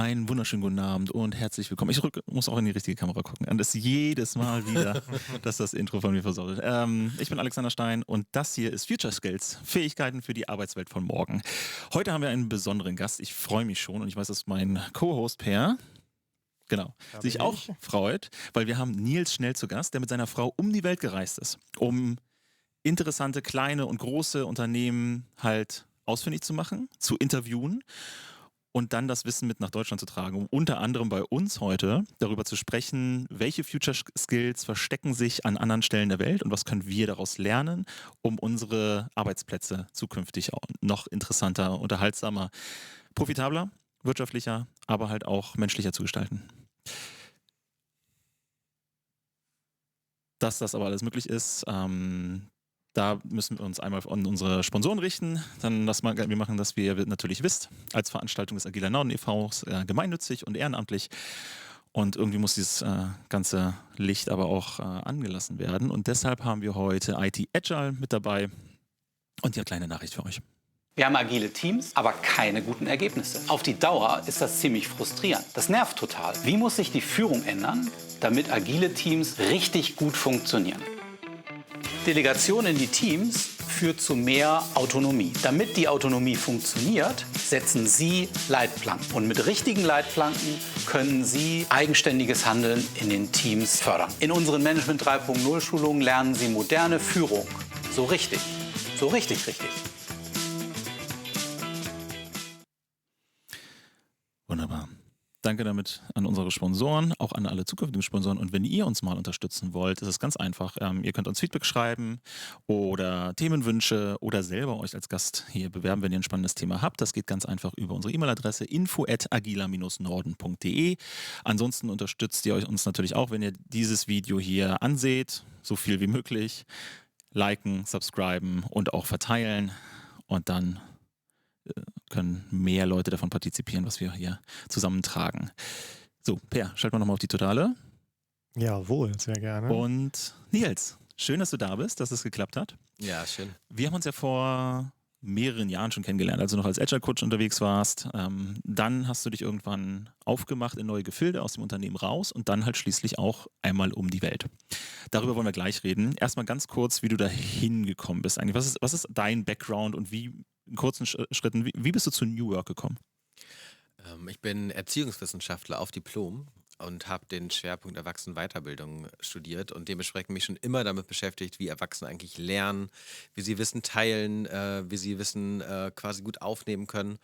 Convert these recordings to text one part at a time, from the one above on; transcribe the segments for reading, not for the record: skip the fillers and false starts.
Einen wunderschönen guten Abend und herzlich willkommen. Muss auch in die richtige Kamera gucken. Und das jedes Mal wieder, dass das Intro von mir versorgt. Ich bin Alexander Stein und das hier ist Future Skills, Fähigkeiten für die Arbeitswelt von morgen. Heute haben wir einen besonderen Gast. Ich freue mich schon und ich weiß, dass mein Co-Host Per, genau, sich auch freut, weil wir haben Nils Schnell zu Gast, der mit seiner Frau um die Welt gereist ist, um interessante kleine und große Unternehmen halt ausfindig zu machen, zu interviewen und dann das Wissen mit nach Deutschland zu tragen, um unter anderem bei uns heute darüber zu sprechen, welche Future Skills verstecken sich an anderen Stellen der Welt und was können wir daraus lernen, um unsere Arbeitsplätze zukünftig auch noch interessanter, unterhaltsamer, profitabler, wirtschaftlicher, aber halt auch menschlicher zu gestalten. Dass das aber alles möglich ist, da müssen wir uns einmal an unsere Sponsoren richten. Dann wir machen das, wie ihr natürlich wisst, als Veranstaltung des Agiler Norden e.V. Gemeinnützig und ehrenamtlich. Und irgendwie muss dieses ganze Licht aber auch angelassen werden. Und deshalb haben wir heute IT Agile mit dabei. Und die kleine Nachricht für euch. Wir haben agile Teams, aber keine guten Ergebnisse. Auf die Dauer ist das ziemlich frustrierend. Das nervt total. Wie muss sich die Führung ändern, damit agile Teams richtig gut funktionieren? Delegation in die Teams führt zu mehr Autonomie. Damit die Autonomie funktioniert, setzen Sie Leitplanken. Und mit richtigen Leitplanken können Sie eigenständiges Handeln in den Teams fördern. In unseren Management 3.0 Schulungen lernen Sie moderne Führung. So richtig. So richtig. Wunderbar. Danke damit an unsere Sponsoren, auch an alle zukünftigen Sponsoren. Und wenn ihr uns mal unterstützen wollt, ist es ganz einfach. Ihr könnt uns Feedback schreiben oder Themenwünsche oder selber euch als Gast hier bewerben, wenn ihr ein spannendes Thema habt. Das geht ganz einfach über unsere E-Mail-Adresse info@agila-norden.de. Ansonsten unterstützt ihr uns natürlich auch, wenn ihr dieses Video hier anseht, so viel wie möglich. Liken, subscriben und auch verteilen. Und dann können mehr Leute davon partizipieren, was wir hier zusammentragen. So, Per, schalten wir nochmal auf die Totale. Jawohl, sehr gerne. Und Nils, schön, dass du da bist, dass es geklappt hat. Ja, schön. Wir haben uns ja vor mehreren Jahren schon kennengelernt, als du noch als Agile-Coach unterwegs warst. Dann hast du dich irgendwann aufgemacht in neue Gefilde, aus dem Unternehmen raus und dann halt schließlich auch einmal um die Welt. Darüber wollen wir gleich reden. Erstmal ganz kurz, wie du da hingekommen bist eigentlich. Was ist dein Background und wie, in kurzen Schritten, wie bist du zu New Work gekommen? Ich bin Erziehungswissenschaftler auf Diplom und habe den Schwerpunkt Erwachsenenweiterbildung studiert und dementsprechend mich schon immer damit beschäftigt, wie Erwachsene eigentlich lernen, wie sie Wissen teilen, wie sie Wissen quasi gut aufnehmen können.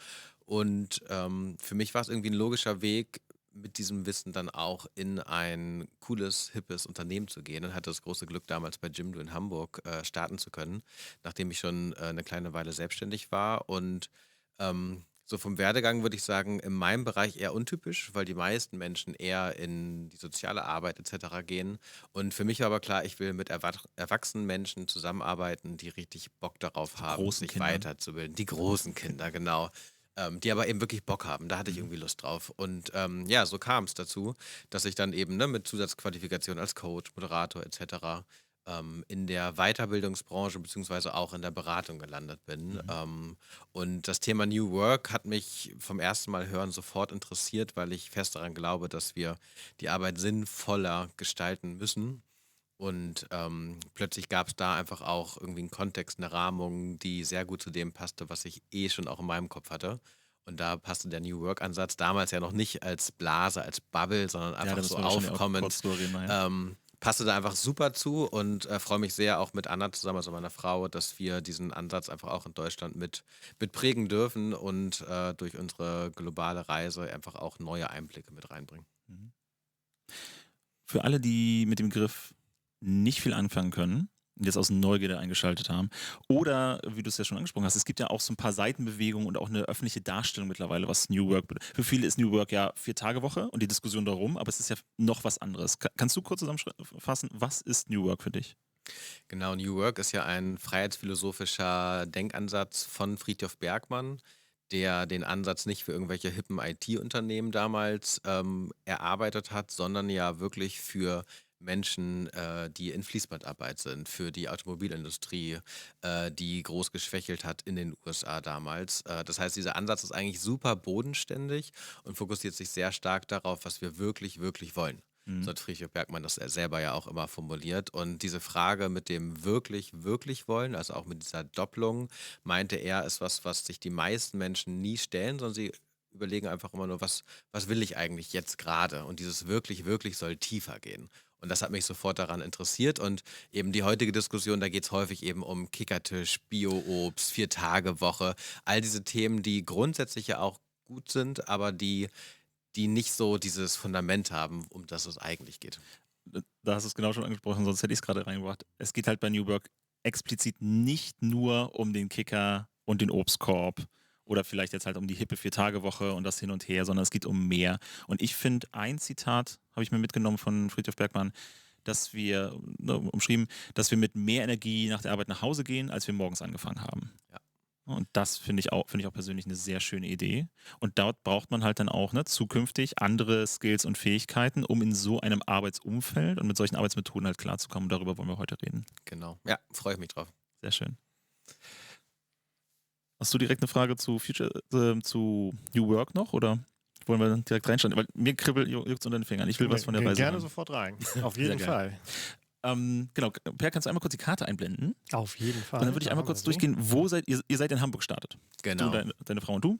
Und für mich war es irgendwie ein logischer Weg, mit diesem Wissen dann auch in ein cooles, hippes Unternehmen zu gehen und hatte das große Glück, damals bei Jimdo in Hamburg starten zu können, nachdem ich schon eine kleine Weile selbstständig war. Und so vom Werdegang würde ich sagen, in meinem Bereich eher untypisch, weil die meisten Menschen eher in die soziale Arbeit etc. gehen. Und für mich war aber klar, ich will mit erwachsenen Menschen zusammenarbeiten, die richtig Bock darauf haben, großen sich Kinder. weiterzubilden. Die großen Kinder, genau. Die aber eben wirklich Bock haben. Da hatte ich irgendwie Lust drauf. Und ja, so kam es dazu, dass ich dann eben mit Zusatzqualifikation als Coach, Moderator etc. In der Weiterbildungsbranche beziehungsweise auch in der Beratung gelandet bin. Und das Thema New Work hat mich vom ersten Mal hören sofort interessiert, weil ich fest daran glaube, dass wir die Arbeit sinnvoller gestalten müssen. Und plötzlich gab es da einfach auch irgendwie einen Kontext, eine Rahmung, die sehr gut zu dem passte, was ich schon auch in meinem Kopf hatte. Und da passte der New Work-Ansatz damals ja noch nicht als Blase, als Bubble, sondern Ja, einfach da so müssen wir wahrscheinlich auch aufkommend. kurz drüber reden. Ja. Passte da einfach super zu und freue mich sehr auch mit Anna zusammen, also meiner Frau, dass wir diesen Ansatz einfach auch in Deutschland mit prägen dürfen und durch unsere globale Reise einfach auch neue Einblicke mit reinbringen. Für alle, die mit dem Begriff nicht viel anfangen können und jetzt aus Neugierde eingeschaltet haben, oder wie du es ja schon angesprochen hast, es gibt ja auch so ein paar Seitenbewegungen und auch eine öffentliche Darstellung mittlerweile, was New Work bedeutet. Für viele ist New Work ja 4-Tage-Woche und die Diskussion darum, aber es ist ja noch was anderes. Kannst du kurz zusammenfassen, was ist New Work für dich? Genau, New Work ist ja ein freiheitsphilosophischer Denkansatz von Frithjof Bergmann, der den Ansatz nicht für irgendwelche hippen IT-Unternehmen damals erarbeitet hat, sondern ja wirklich für Menschen, die in Fließbandarbeit sind, für die Automobilindustrie, die groß geschwächelt hat in den USA damals. Das heißt, dieser Ansatz ist eigentlich super bodenständig und fokussiert sich sehr stark darauf, was wir wirklich, wirklich wollen. So Mhm. hat Friedrich Bergmann das selber ja auch immer formuliert. Und diese Frage mit dem wirklich, wirklich wollen, also auch mit dieser Doppelung, meinte er, ist was, was sich die meisten Menschen nie stellen, sondern sie überlegen einfach immer nur, was will ich eigentlich jetzt gerade? Und dieses wirklich, wirklich soll tiefer gehen. Und das hat mich sofort daran interessiert. Und eben die heutige Diskussion, da geht es häufig eben um Kickertisch, Bio-Obst, Vier-Tage-Woche, all diese Themen, die grundsätzlich ja auch gut sind, aber die nicht so dieses Fundament haben, um das es eigentlich geht. Da hast du es genau schon angesprochen, sonst hätte ich es gerade reingebracht. Es geht halt bei New Work explizit nicht nur um den Kicker und den Obstkorb oder vielleicht jetzt halt um die hippe Vier-Tage-Woche und das hin und her, sondern es geht um mehr. Und ich finde, ein Zitat habe ich mir mitgenommen von Friedrich Bergmann, dass wir, umschrieben, dass wir mit mehr Energie nach der Arbeit nach Hause gehen, als wir morgens angefangen haben. Ja. Und das finde ich auch persönlich eine sehr schöne Idee. Und dort braucht man halt dann auch zukünftig andere Skills und Fähigkeiten, um in so einem Arbeitsumfeld und mit solchen Arbeitsmethoden halt klarzukommen. Darüber wollen wir heute reden. Genau. Ja, freue ich mich drauf. Sehr schön. Hast du direkt eine Frage zu zu New Work noch oder wollen wir direkt reinschauen? Weil mir juckt es unter den Fingern. Ich will was von der Reise Gerne hören. sofort rein. Auf Sehr jeden geil. Fall. Genau, Per, kannst du einmal kurz die Karte einblenden? Auf jeden Fall. Und dann würde ich einmal kurz durchgehen, wo seid ihr? Ihr seid in Hamburg gestartet. Genau. Du, deine Frau und du.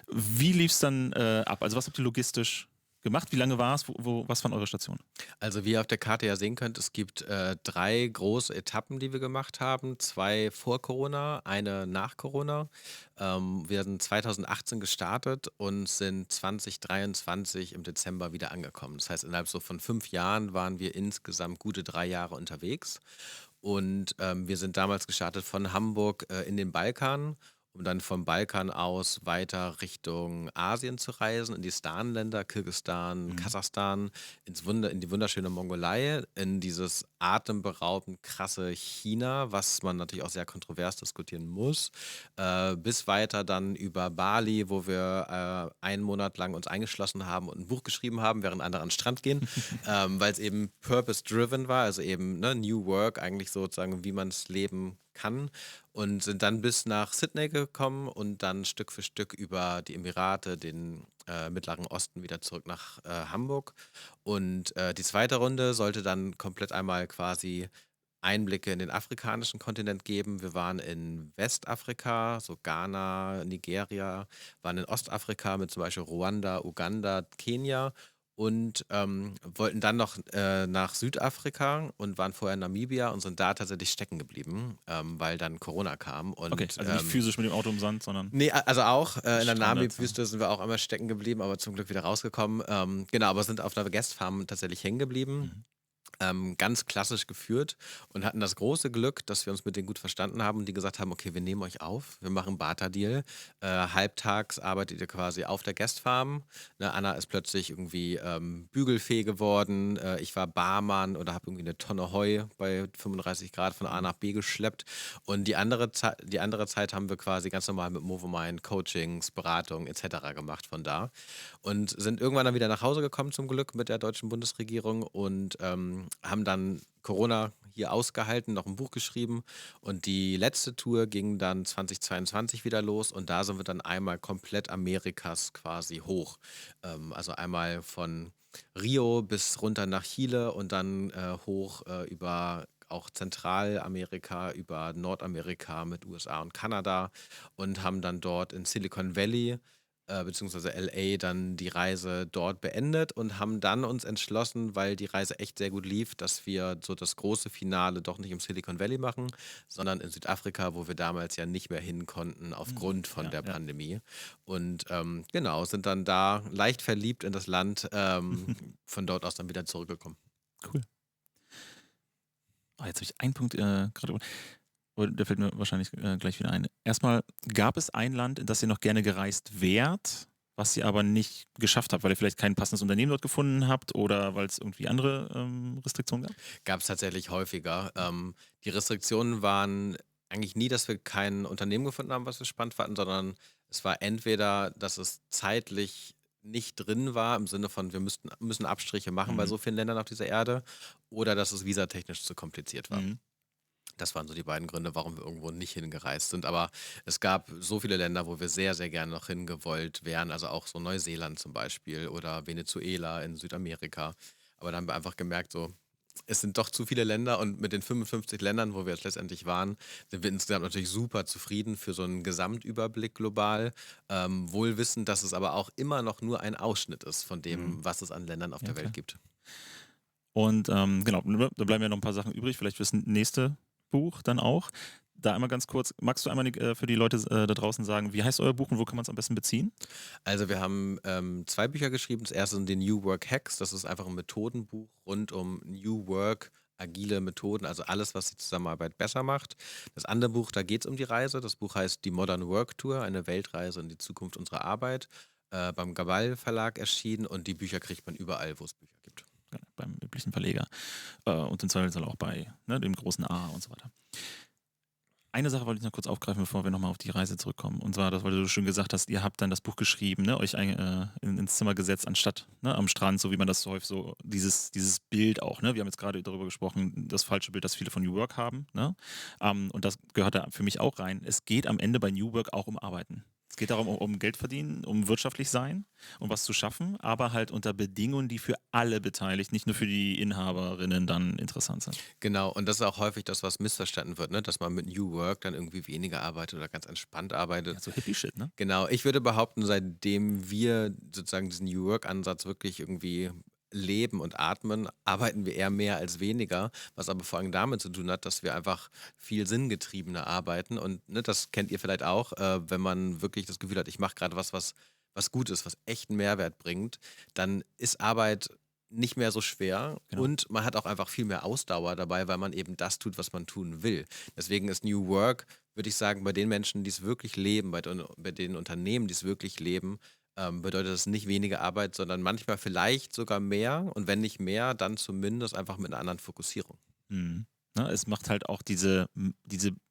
Wie lief es dann ab? Also was habt ihr logistisch gemacht? Wie lange war es? Was waren eure Stationen? Also wie ihr auf der Karte ja sehen könnt, es gibt 3 große Etappen, die wir gemacht haben. 2 vor Corona, eine nach Corona. Wir sind 2018 gestartet und sind 2023 im Dezember wieder angekommen. Das heißt, innerhalb so von 5 Jahren waren wir insgesamt gute 3 Jahre unterwegs. Und wir sind damals gestartet von Hamburg in den Balkan, um dann vom Balkan aus weiter Richtung Asien zu reisen, in die Stan-Länder, Kirgisistan, Kasachstan, in die wunderschöne Mongolei, in dieses atemberaubend krasse China, was man natürlich auch sehr kontrovers diskutieren muss, bis weiter dann über Bali, wo wir einen Monat lang uns eingeschlossen haben und ein Buch geschrieben haben, während andere an den Strand gehen, weil es eben purpose-driven war, also eben New Work, eigentlich sozusagen, wie man es leben kann, und sind dann bis nach Sydney gekommen und dann Stück für Stück über die Emirate, den Mittleren Osten wieder zurück nach Hamburg. Und die zweite Runde sollte dann komplett einmal quasi Einblicke in den afrikanischen Kontinent geben. Wir waren in Westafrika, so Ghana, Nigeria, waren in Ostafrika mit zum Beispiel Ruanda, Uganda, Kenia und wollten dann noch nach Südafrika und waren vorher in Namibia und sind da tatsächlich stecken geblieben, weil dann Corona kam. Und, Okay, also nicht physisch mit dem Auto im Sand, sondern... Nee, also auch in der Standard, Namib-Wüste sind wir auch einmal stecken geblieben, aber zum Glück wieder rausgekommen. Genau, aber sind auf einer Guestfarm tatsächlich hängen geblieben. Ganz klassisch geführt und hatten das große Glück, dass wir uns mit denen gut verstanden haben und die gesagt haben, okay, wir nehmen euch auf, wir machen Barter-Deal. Halbtags arbeitet ihr quasi auf der Guestfarm. Ne, Anna ist plötzlich irgendwie Bügelfee geworden. Ich war Barmann oder habe irgendwie eine Tonne Heu bei 35 Grad von A nach B geschleppt. Und die andere Zeit haben wir quasi ganz normal mit Movomind Coachings, Beratung etc. gemacht von da. Und sind irgendwann dann wieder nach Hause gekommen zum Glück mit der deutschen Bundesregierung und haben dann Corona hier ausgehalten, noch ein Buch geschrieben und die letzte Tour ging dann 2022 wieder los und da sind wir dann einmal komplett Amerikas quasi hoch. Also einmal von Rio bis runter nach Chile und dann hoch über auch Zentralamerika, über Nordamerika mit USA und Kanada und haben dann dort in Silicon Valley beziehungsweise LA dann die Reise dort beendet und haben dann uns entschlossen, weil die Reise echt sehr gut lief, dass wir so das große Finale doch nicht im Silicon Valley machen, sondern in Südafrika, wo wir damals ja nicht mehr hin konnten aufgrund von der Pandemie. Und genau, sind dann da leicht verliebt in das Land, von dort aus dann wieder zurückgekommen. Cool. Jetzt habe ich einen Punkt gerade. Der fällt mir wahrscheinlich gleich wieder ein. Erstmal, gab es ein Land, in das ihr noch gerne gereist wärt, was ihr aber nicht geschafft habt, weil ihr vielleicht kein passendes Unternehmen dort gefunden habt oder weil es irgendwie andere Restriktionen gab? Gab es tatsächlich häufiger. Die Restriktionen waren eigentlich nie, dass wir kein Unternehmen gefunden haben, was wir spannend fanden, sondern es war entweder, dass es zeitlich nicht drin war, im Sinne von, wir müssen Abstriche machen bei Mhm. so vielen Ländern auf dieser Erde, oder dass es visatechnisch zu kompliziert war. Mhm. Das waren so die beiden Gründe, warum wir irgendwo nicht hingereist sind. Aber es gab so viele Länder, wo wir sehr, sehr gerne noch hingewollt wären. Also auch so Neuseeland zum Beispiel oder Venezuela in Südamerika. Aber dann haben wir einfach gemerkt, so, es sind doch zu viele Länder und mit den 55 Ländern, wo wir jetzt letztendlich waren, sind wir insgesamt natürlich super zufrieden für so einen Gesamtüberblick global. Wohl wissend, dass es aber auch immer noch nur ein Ausschnitt ist von Mhm. dem, was es an Ländern auf Ja, der klar. Welt gibt. Und genau, da bleiben ja noch ein paar Sachen übrig, vielleicht fürs nächste Buch dann auch. Da einmal ganz kurz, magst du einmal für die Leute da draußen sagen, wie heißt euer Buch und wo kann man es am besten beziehen? Also wir haben 2 Bücher geschrieben. Das erste sind die New Work Hacks. Das ist einfach ein Methodenbuch rund um New Work, agile Methoden, also alles, was die Zusammenarbeit besser macht. Das andere Buch, da geht es um die Reise. Das Buch heißt Die Modern Work Tour, eine Weltreise in die Zukunft unserer Arbeit. Beim Gabal Verlag erschienen und die Bücher kriegt man überall, wo es Bücher gibt. Ja, beim üblichen Verleger. Und im Zweifelsfall auch bei dem großen A und so weiter. Eine Sache wollte ich noch kurz aufgreifen, bevor wir nochmal auf die Reise zurückkommen. Und zwar, das, weil du schön gesagt hast, ihr habt dann das Buch geschrieben, ne, euch ins Zimmer gesetzt, anstatt am Strand, so wie man das so häufig so, dieses Bild auch, ne? Wir haben jetzt gerade darüber gesprochen, das falsche Bild, das viele von New Work haben, ne? Und das gehört da für mich auch rein. Es geht am Ende bei New Work auch um Arbeiten. Es geht darum, um Geld verdienen, um wirtschaftlich sein, um was zu schaffen, aber halt unter Bedingungen, die für alle beteiligt, nicht nur für die Inhaberinnen dann interessant sind. Genau, und das ist auch häufig das, was missverstanden wird, ne? Dass man mit New Work dann irgendwie weniger arbeitet oder ganz entspannt arbeitet. Ja, so Hippie-Shit, ne? Genau, ich würde behaupten, seitdem wir sozusagen diesen New Work-Ansatz wirklich irgendwie leben und atmen, arbeiten wir eher mehr als weniger, was aber vor allem damit zu tun hat, dass wir einfach viel sinngetriebener arbeiten und ne, das kennt ihr vielleicht auch, wenn man wirklich das Gefühl hat, ich mache gerade was gut ist, was echten Mehrwert bringt, dann ist Arbeit nicht mehr so schwer Genau. und man hat auch einfach viel mehr Ausdauer dabei, weil man eben das tut, was man tun will. Deswegen ist New Work, würde ich sagen, bei den Menschen, die es wirklich leben, bei den Unternehmen, die es wirklich leben, bedeutet das nicht weniger Arbeit, sondern manchmal vielleicht sogar mehr und wenn nicht mehr, dann zumindest einfach mit einer anderen Fokussierung. Mhm. Ne, es macht halt auch diese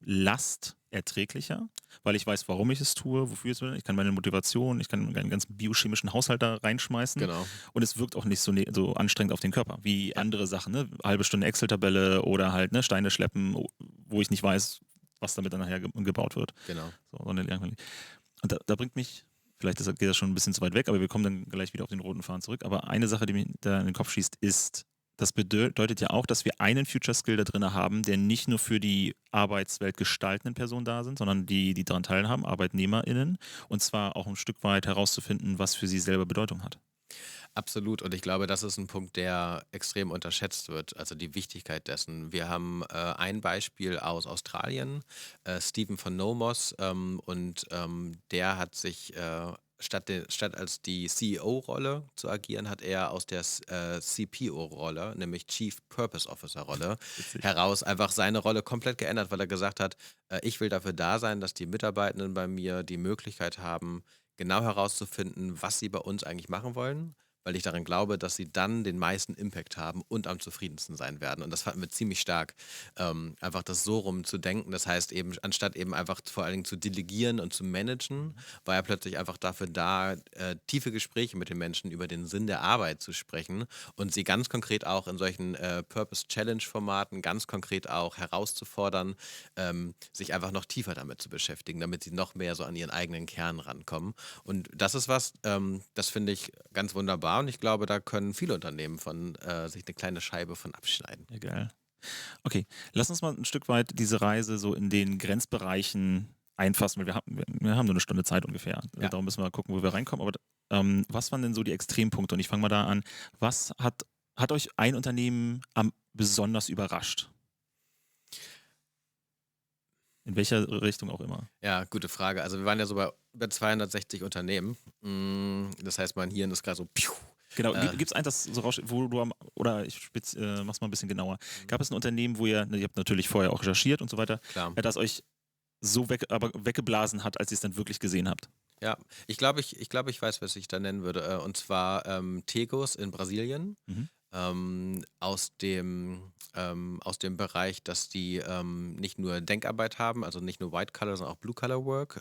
Last erträglicher, weil ich weiß, warum ich es tue, wofür ich es will. Ich kann meine Motivation, ich kann meinen ganzen biochemischen Haushalt da reinschmeißen. Genau. Und es wirkt auch nicht so anstrengend auf den Körper wie andere Sachen. Ne? Halbe Stunde Excel-Tabelle oder halt Steine schleppen, wo ich nicht weiß, was damit dann nachher gebaut wird. Genau. So, und da bringt mich, vielleicht geht das schon ein bisschen zu weit weg, aber wir kommen dann gleich wieder auf den roten Faden zurück. Aber eine Sache, die mir da in den Kopf schießt, ist, das bedeutet ja auch, dass wir einen Future Skill da drin haben, der nicht nur für die Arbeitswelt gestaltenden Personen da sind, sondern die daran teilhaben, ArbeitnehmerInnen, und zwar auch ein Stück weit herauszufinden, was für sie selber Bedeutung hat. Absolut. Und ich glaube, das ist ein Punkt, der extrem unterschätzt wird, also die Wichtigkeit dessen. Wir haben ein Beispiel aus Australien, Stephen von Nomos, und der hat sich statt als die CEO-Rolle zu agieren, hat er aus der CPO-Rolle, nämlich Chief Purpose Officer-Rolle, Witzig. heraus einfach seine Rolle komplett geändert, weil er gesagt hat, ich will dafür da sein, dass die Mitarbeitenden bei mir die Möglichkeit haben, genau herauszufinden, was sie bei uns eigentlich machen wollen, weil ich daran glaube, dass sie dann den meisten Impact haben und am zufriedensten sein werden. Und das fanden wir ziemlich stark, einfach das so rum zu denken. Das heißt eben, anstatt eben einfach vor allen Dingen zu delegieren und zu managen, war er plötzlich einfach dafür da, tiefe Gespräche mit den Menschen über den Sinn der Arbeit zu sprechen und sie ganz konkret auch in solchen Purpose-Challenge-Formaten ganz konkret auch herauszufordern, sich einfach noch tiefer damit zu beschäftigen, damit sie noch mehr so an ihren eigenen Kern rankommen. Und das ist was, das finde ich ganz wunderbar und ich glaube, da können viele Unternehmen von sich eine kleine Scheibe von abschneiden. Ja, geil. Okay, lass uns mal ein Stück weit diese Reise so in den Grenzbereichen einfassen, weil wir haben nur eine Stunde Zeit ungefähr. Ja. Darum müssen wir gucken, wo wir reinkommen. Aber was waren denn so die Extrempunkte? Und ich fange mal da an. Was hat euch ein Unternehmen besonders überrascht? In welcher Richtung auch immer. Ja, gute Frage. Also wir waren ja so bei über 260 Unternehmen. Das heißt, mein Hirn ist gerade so, piu. Genau, gibt es eins, das so raussteht, wo du oder ich mach's mal ein bisschen genauer. Gab es ein Unternehmen, wo ihr habt natürlich vorher auch recherchiert und so weiter, Klar. das euch so weggeblasen hat, als ihr es dann wirklich gesehen habt? Ja, ich glaube, ich weiß, was ich da nennen würde. Und zwar Tegos in Brasilien. Mhm. aus dem Bereich, dass die nicht nur Denkarbeit haben, also nicht nur White Collar, sondern auch Blue Collar Work.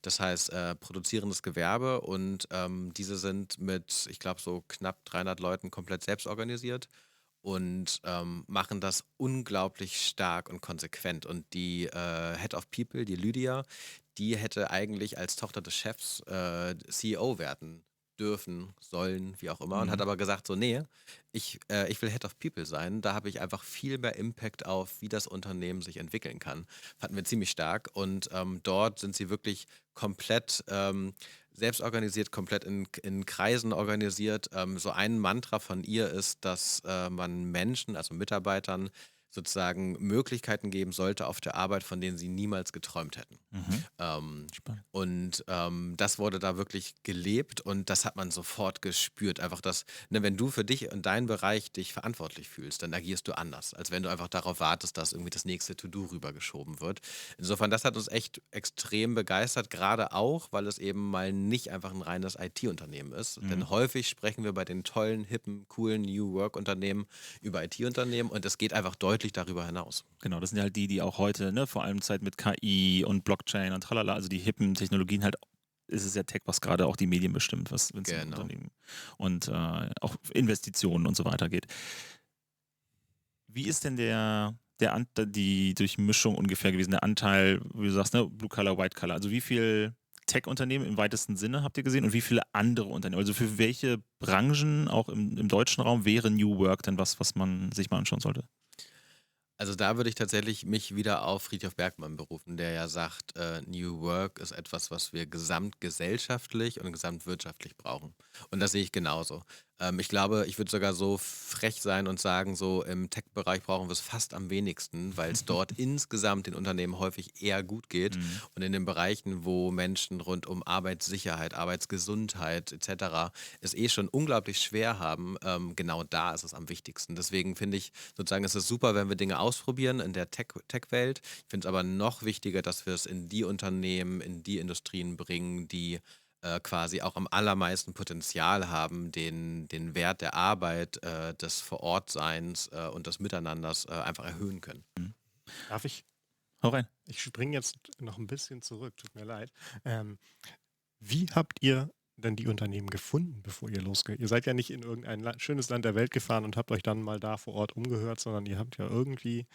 Das heißt, produzierendes Gewerbe und diese sind mit, ich glaube, so knapp 300 Leuten komplett selbst organisiert und machen das unglaublich stark und konsequent. Und die Head of People, die Lydia, die hätte eigentlich als Tochter des Chefs CEO werden dürfen, sollen, wie auch immer, und hat Mhm. aber gesagt, so, nee, ich will Head of People sein. Da habe ich einfach viel mehr Impact auf, wie das Unternehmen sich entwickeln kann. Fanden wir ziemlich stark. Und dort sind sie wirklich komplett selbst organisiert, komplett in Kreisen organisiert. So ein Mantra von ihr ist, dass man Menschen, also Mitarbeitern, sozusagen Möglichkeiten geben sollte auf der Arbeit, von denen sie niemals geträumt hätten. Mhm. Ähm, Spannend. und das wurde da wirklich gelebt und das hat man sofort gespürt. Einfach das, ne, wenn du für dich und deinen Bereich dich verantwortlich fühlst, dann agierst du anders, als wenn du einfach darauf wartest, dass irgendwie das nächste To-Do rübergeschoben wird. Insofern, das hat uns echt extrem begeistert, gerade auch, weil es eben mal nicht einfach ein reines IT-Unternehmen ist. Mhm. Denn häufig sprechen wir bei den tollen, hippen, coolen New Work-Unternehmen über IT-Unternehmen und es geht einfach deutlich darüber hinaus. Genau, das sind ja halt die auch heute, ne, vor allem Zeit mit KI und Blockchain und tralala, also die hippen Technologien halt, ist es ja Tech, was gerade auch die Medien bestimmt, was wenn es um Genau. Unternehmen und auch Investitionen und so weiter geht. Wie ist denn die Durchmischung ungefähr gewesen, der Anteil, wie du sagst, ne, Blue Collar, White Collar? Also wie viel Tech-Unternehmen im weitesten Sinne habt ihr gesehen und wie viele andere Unternehmen? Also für welche Branchen, auch im deutschen Raum, wäre New Work denn was man sich mal anschauen sollte? Also da würde ich tatsächlich mich wieder auf Friedhof Bergmann berufen, der ja sagt, New Work ist etwas, was wir gesamtgesellschaftlich und gesamtwirtschaftlich brauchen. Und das sehe ich genauso. Ich glaube, ich würde sogar so frech sein und sagen, so im Tech-Bereich brauchen wir es fast am wenigsten, weil es dort insgesamt den Unternehmen häufig eher gut geht. Mhm. Und in den Bereichen, wo Menschen rund um Arbeitssicherheit, Arbeitsgesundheit etc. es schon unglaublich schwer haben, genau da ist es am wichtigsten. Deswegen finde ich sozusagen, es ist super, wenn wir Dinge ausprobieren in der Tech-Welt. Ich finde es aber noch wichtiger, dass wir es in die Unternehmen, in die Industrien bringen, die quasi auch am allermeisten Potenzial haben, den Wert der Arbeit, des Vorortseins und des Miteinanders einfach erhöhen können. Darf ich? Hau rein. Ich springe jetzt noch ein bisschen zurück, tut mir leid. Wie habt ihr denn die Unternehmen gefunden, bevor ihr losgeht? Ihr seid ja nicht in irgendein schönes Land der Welt gefahren und habt euch dann mal da vor Ort umgehört, sondern ihr habt ja irgendwie,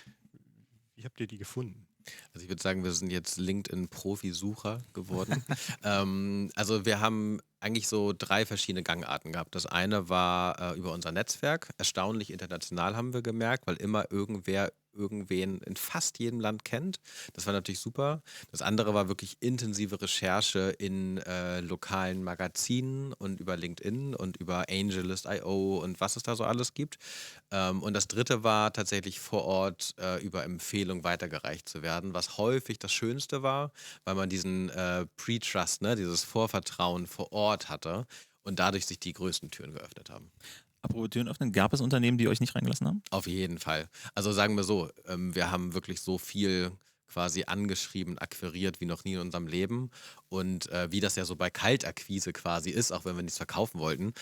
wie habt ihr die gefunden? Also ich würde sagen, wir sind jetzt LinkedIn-Profi-Sucher geworden. Also wir haben eigentlich so 3 verschiedene Gangarten gehabt. Das eine war über unser Netzwerk. Erstaunlich international haben wir gemerkt, weil immer irgendwer irgendwen in fast jedem Land kennt. Das war natürlich super. Das andere war wirklich intensive Recherche in lokalen Magazinen und über LinkedIn und über AngelList.io und was es da so alles gibt. Und das dritte war tatsächlich vor Ort über Empfehlung weitergereicht zu werden, was häufig das Schönste war, weil man diesen Pre-Trust, ne, dieses Vorvertrauen vor Ort hatte und dadurch sich die größten Türen geöffnet haben. Apropos Türen öffnen, gab es Unternehmen, die euch nicht reingelassen haben? Auf jeden Fall. Also sagen wir so, wir haben wirklich so viel quasi angeschrieben, akquiriert wie noch nie in unserem Leben. Und wie das ja so bei Kaltakquise quasi ist, auch wenn wir nichts verkaufen wollten,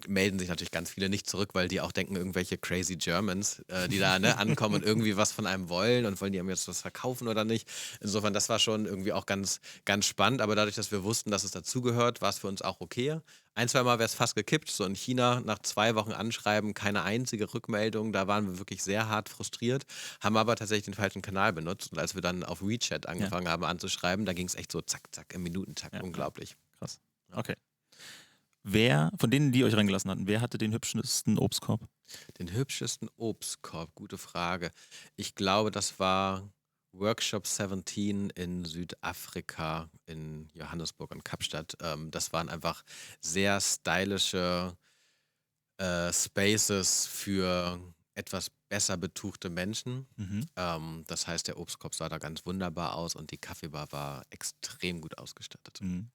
melden sich natürlich ganz viele nicht zurück, weil die auch denken, irgendwelche crazy Germans, die da ne, ankommen und irgendwie was von einem wollen und wollen die einem jetzt was verkaufen oder nicht. Insofern, das war schon irgendwie auch ganz, ganz spannend. Aber dadurch, dass wir wussten, dass es dazugehört, war es für uns auch okay. Ein, zwei Mal wäre es fast gekippt. So in China nach 2 Wochen Anschreiben, keine einzige Rückmeldung. Da waren wir wirklich sehr hart frustriert, haben aber tatsächlich den falschen Kanal benutzt. Und als wir dann auf WeChat angefangen haben anzuschreiben, da ging es echt so zack, zack, im Minutentakt. Ja, Unglaublich. Krass. Okay. Wer, von denen, die euch reingelassen hatten, wer hatte den hübschesten Obstkorb? Den hübschesten Obstkorb, gute Frage. Ich glaube, das war Workshop 17 in Südafrika, in Johannesburg und Kapstadt. Das waren einfach sehr stylische Spaces für etwas besser betuchte Menschen. Mhm. Das heißt, der Obstkorb sah da ganz wunderbar aus und die Kaffeebar war extrem gut ausgestattet. Mhm.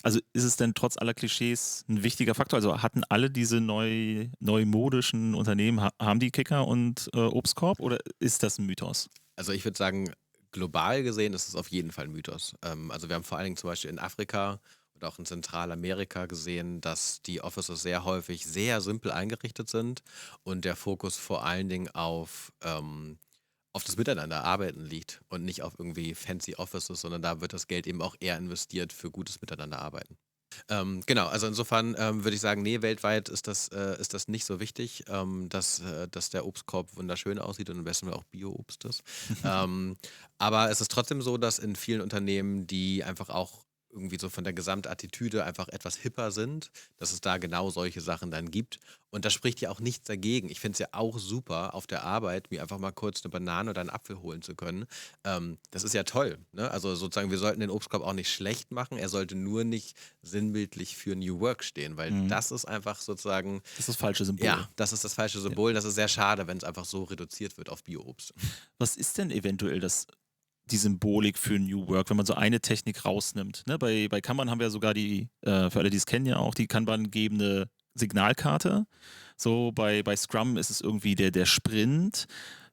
Also ist es denn trotz aller Klischees ein wichtiger Faktor? Also hatten alle diese neumodischen Unternehmen, haben die Kicker und Obstkorb oder ist das ein Mythos? Also ich würde sagen, global gesehen ist es auf jeden Fall ein Mythos. Also wir haben vor allen Dingen zum Beispiel in Afrika und auch in Zentralamerika gesehen, dass die Offices sehr häufig sehr simpel eingerichtet sind und der Fokus vor allen Dingen auf das Miteinander arbeiten liegt und nicht auf irgendwie fancy Offices, sondern da wird das Geld eben auch eher investiert für gutes Miteinander arbeiten. Genau, also insofern würde ich sagen, nee, weltweit ist das nicht so wichtig, dass der Obstkorb wunderschön aussieht und am besten auch Bio-Obst ist. ähm, aber es ist trotzdem so, dass in vielen Unternehmen, die einfach auch irgendwie so von der Gesamtattitüde einfach etwas hipper sind, dass es da genau solche Sachen dann gibt. Und da spricht ja auch nichts dagegen. Ich finde es ja auch super, auf der Arbeit mir einfach mal kurz eine Banane oder einen Apfel holen zu können. Das ist ja toll. Ne? Also sozusagen, wir sollten den Obstkorb auch nicht schlecht machen. Er sollte nur nicht sinnbildlich für New Work stehen, weil Mhm. das ist einfach sozusagen, Das ist das falsche Symbol. ja, das ist das falsche Ja. Symbol. Das ist sehr schade, wenn es einfach so reduziert wird auf Bio-Obst. Was ist denn eventuell die Symbolik für New Work, wenn man so eine Technik rausnimmt? Ne? Bei Kanban haben wir sogar für alle, die es kennen, ja auch die Kanban-gebende Signalkarte. So bei Scrum ist es irgendwie der Sprint.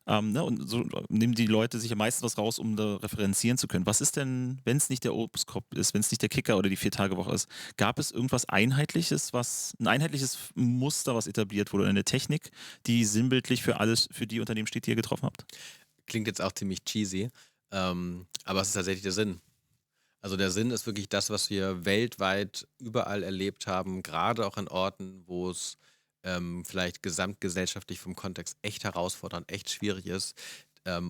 Ne? Und so nehmen die Leute sich ja meistens was raus, um da referenzieren zu können. Was ist denn, wenn es nicht der Obstkorb ist, wenn es nicht der Kicker oder die 4-Tage-Woche ist, gab es irgendwas Einheitliches, ein einheitliches Muster, was etabliert wurde, eine Technik, die sinnbildlich für die Unternehmen steht, die ihr getroffen habt? Klingt jetzt auch ziemlich cheesy, aber es ist tatsächlich der Sinn. Also der Sinn ist wirklich das, was wir weltweit überall erlebt haben, gerade auch an Orten, wo es vielleicht gesamtgesellschaftlich vom Kontext echt herausfordernd, echt schwierig ist.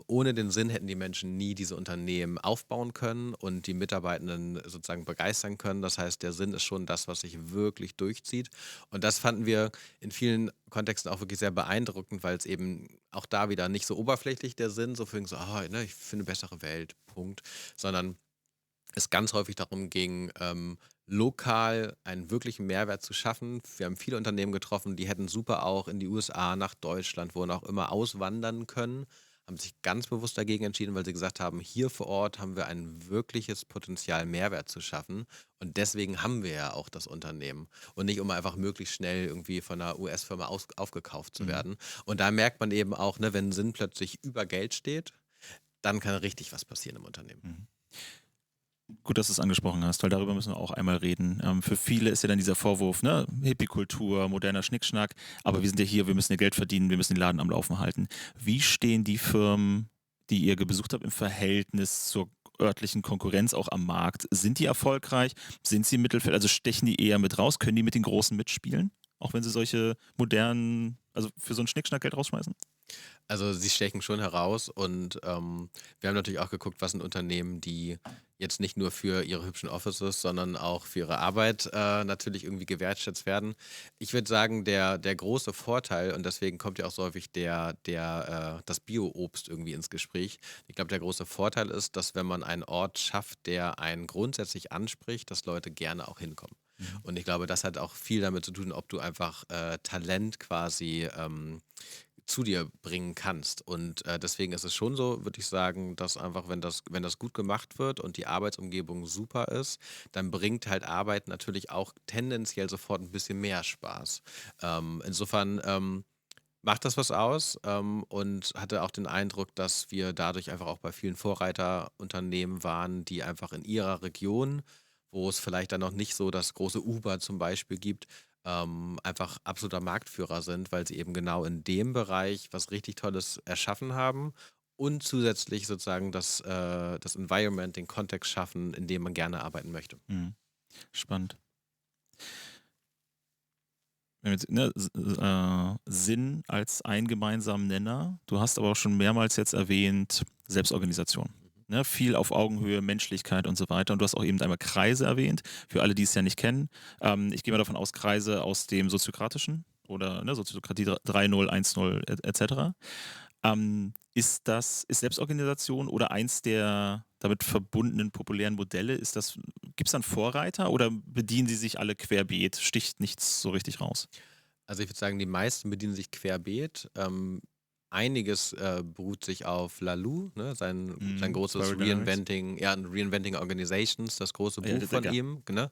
Ohne den Sinn hätten die Menschen nie diese Unternehmen aufbauen können und die Mitarbeitenden sozusagen begeistern können. Das heißt, der Sinn ist schon das, was sich wirklich durchzieht. Und das fanden wir in vielen Kontexten auch wirklich sehr beeindruckend, weil es eben auch da wieder nicht so oberflächlich der Sinn, so für so, ne, ich finde eine bessere Welt, Punkt, sondern es ganz häufig darum ging, lokal einen wirklichen Mehrwert zu schaffen. Wir haben viele Unternehmen getroffen, die hätten super auch in die USA, nach Deutschland, wo auch immer auswandern können, haben sich ganz bewusst dagegen entschieden, weil sie gesagt haben, hier vor Ort haben wir ein wirkliches Potenzial, Mehrwert zu schaffen. Und deswegen haben wir ja auch das Unternehmen. Und nicht, um einfach möglichst schnell irgendwie von einer US-Firma aufgekauft zu werden. Und da merkt man eben auch, ne, wenn Sinn plötzlich über Geld steht, dann kann richtig was passieren im Unternehmen. Mhm. Gut, dass du es angesprochen hast, weil darüber müssen wir auch einmal reden. Für viele ist ja dann dieser Vorwurf, ne, Hippie-Kultur, moderner Schnickschnack, aber wir sind ja hier, wir müssen ja Geld verdienen, wir müssen den Laden am Laufen halten. Wie stehen die Firmen, die ihr besucht habt, im Verhältnis zur örtlichen Konkurrenz auch am Markt? Sind die erfolgreich? Sind sie im Mittelfeld? Also stechen die eher mit raus? Können die mit den Großen mitspielen? Auch wenn sie solche modernen, also für so einen Schnickschnack Geld rausschmeißen? Also sie stechen schon heraus und wir haben natürlich auch geguckt, was sind Unternehmen, die jetzt nicht nur für ihre hübschen Offices, sondern auch für ihre Arbeit natürlich irgendwie gewertschätzt werden. Ich würde sagen, der große Vorteil, und deswegen kommt ja auch so häufig das Bio-Obst irgendwie ins Gespräch. Ich glaube, der große Vorteil ist, dass wenn man einen Ort schafft, der einen grundsätzlich anspricht, dass Leute gerne auch hinkommen. Und ich glaube, das hat auch viel damit zu tun, ob du einfach Talent quasi zu dir bringen kannst. Und deswegen ist es schon so, würde ich sagen, dass einfach, wenn das gut gemacht wird und die Arbeitsumgebung super ist, dann bringt halt Arbeit natürlich auch tendenziell sofort ein bisschen mehr Spaß. Insofern macht das was aus und hatte auch den Eindruck, dass wir dadurch einfach auch bei vielen Vorreiterunternehmen waren, die einfach in ihrer Region, wo es vielleicht dann noch nicht so das große Uber zum Beispiel gibt, einfach absoluter Marktführer sind, weil sie eben genau in dem Bereich was richtig Tolles erschaffen haben und zusätzlich sozusagen das Environment, den Kontext schaffen, in dem man gerne arbeiten möchte. Mhm. Spannend. Wenn wir jetzt, ne, Sinn als einen gemeinsamen Nenner. Du hast aber auch schon mehrmals jetzt erwähnt, Selbstorganisation. Ne, viel auf Augenhöhe, Menschlichkeit und so weiter. Und du hast auch eben einmal Kreise erwähnt, für alle, die es ja nicht kennen. Ich gehe mal davon aus, Kreise aus dem Soziokratischen oder ne, Soziokratie 3.0, 1.0 etc. Ist Selbstorganisation oder eins der damit verbundenen populären Modelle, gibt es da einen Vorreiter oder bedienen sie sich alle querbeet? Sticht nichts so richtig raus? Also ich würde sagen, die meisten bedienen sich querbeet. Einiges beruht sich auf Lalou, ne? Sein großes Spiral Dynamics. Reinventing Organizations, das große Ja, Buch von ja. ihm. Genau.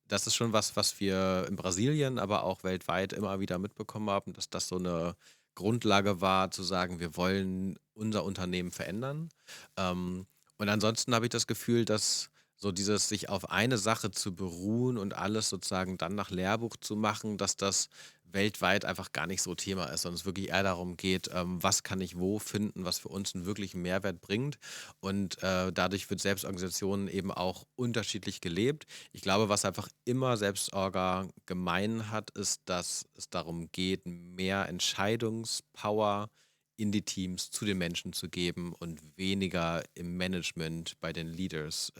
Das ist schon was wir in Brasilien, aber auch weltweit immer wieder mitbekommen haben, dass das so eine Grundlage war, zu sagen, wir wollen unser Unternehmen verändern. Und ansonsten habe ich das Gefühl, dass so dieses sich auf eine Sache zu beruhen und alles sozusagen dann nach Lehrbuch zu machen, dass das weltweit einfach gar nicht so Thema ist, sondern es wirklich eher darum geht, was kann ich wo finden, was für uns einen wirklichen Mehrwert bringt. Und dadurch wird Selbstorganisation eben auch unterschiedlich gelebt. Ich glaube, was einfach immer Selbstorga gemein hat, ist, dass es darum geht, mehr Entscheidungspower in die Teams zu den Menschen zu geben und weniger im Management bei den Leaders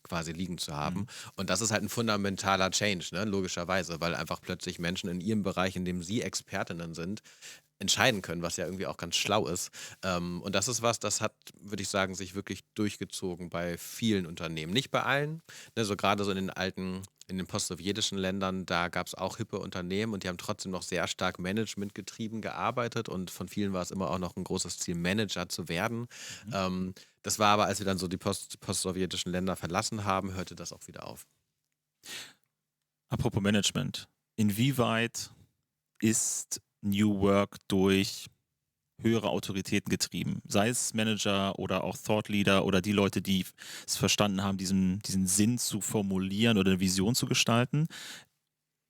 quasi liegen zu haben. Und das ist halt ein fundamentaler Change, ne? Logischerweise, weil einfach plötzlich Menschen in ihrem Bereich, in dem sie Expertinnen sind, entscheiden können, was ja irgendwie auch ganz schlau ist. Und das ist was, das hat, würde ich sagen, sich wirklich durchgezogen bei vielen Unternehmen. Nicht bei allen, ne, so gerade so in den alten, in den post-sowjetischen Ländern, da gab es auch hippe Unternehmen und die haben trotzdem noch sehr stark managementgetrieben gearbeitet und von vielen war es immer auch noch ein großes Ziel, Manager zu werden. Das war aber, als wir dann so die post-sowjetischen Länder verlassen haben, hörte das auch wieder auf. Apropos Management, inwieweit ist New Work durch höhere Autoritäten getrieben? Sei es Manager oder auch Thought Leader oder die Leute, die es verstanden haben, diesen Sinn zu formulieren oder eine Vision zu gestalten?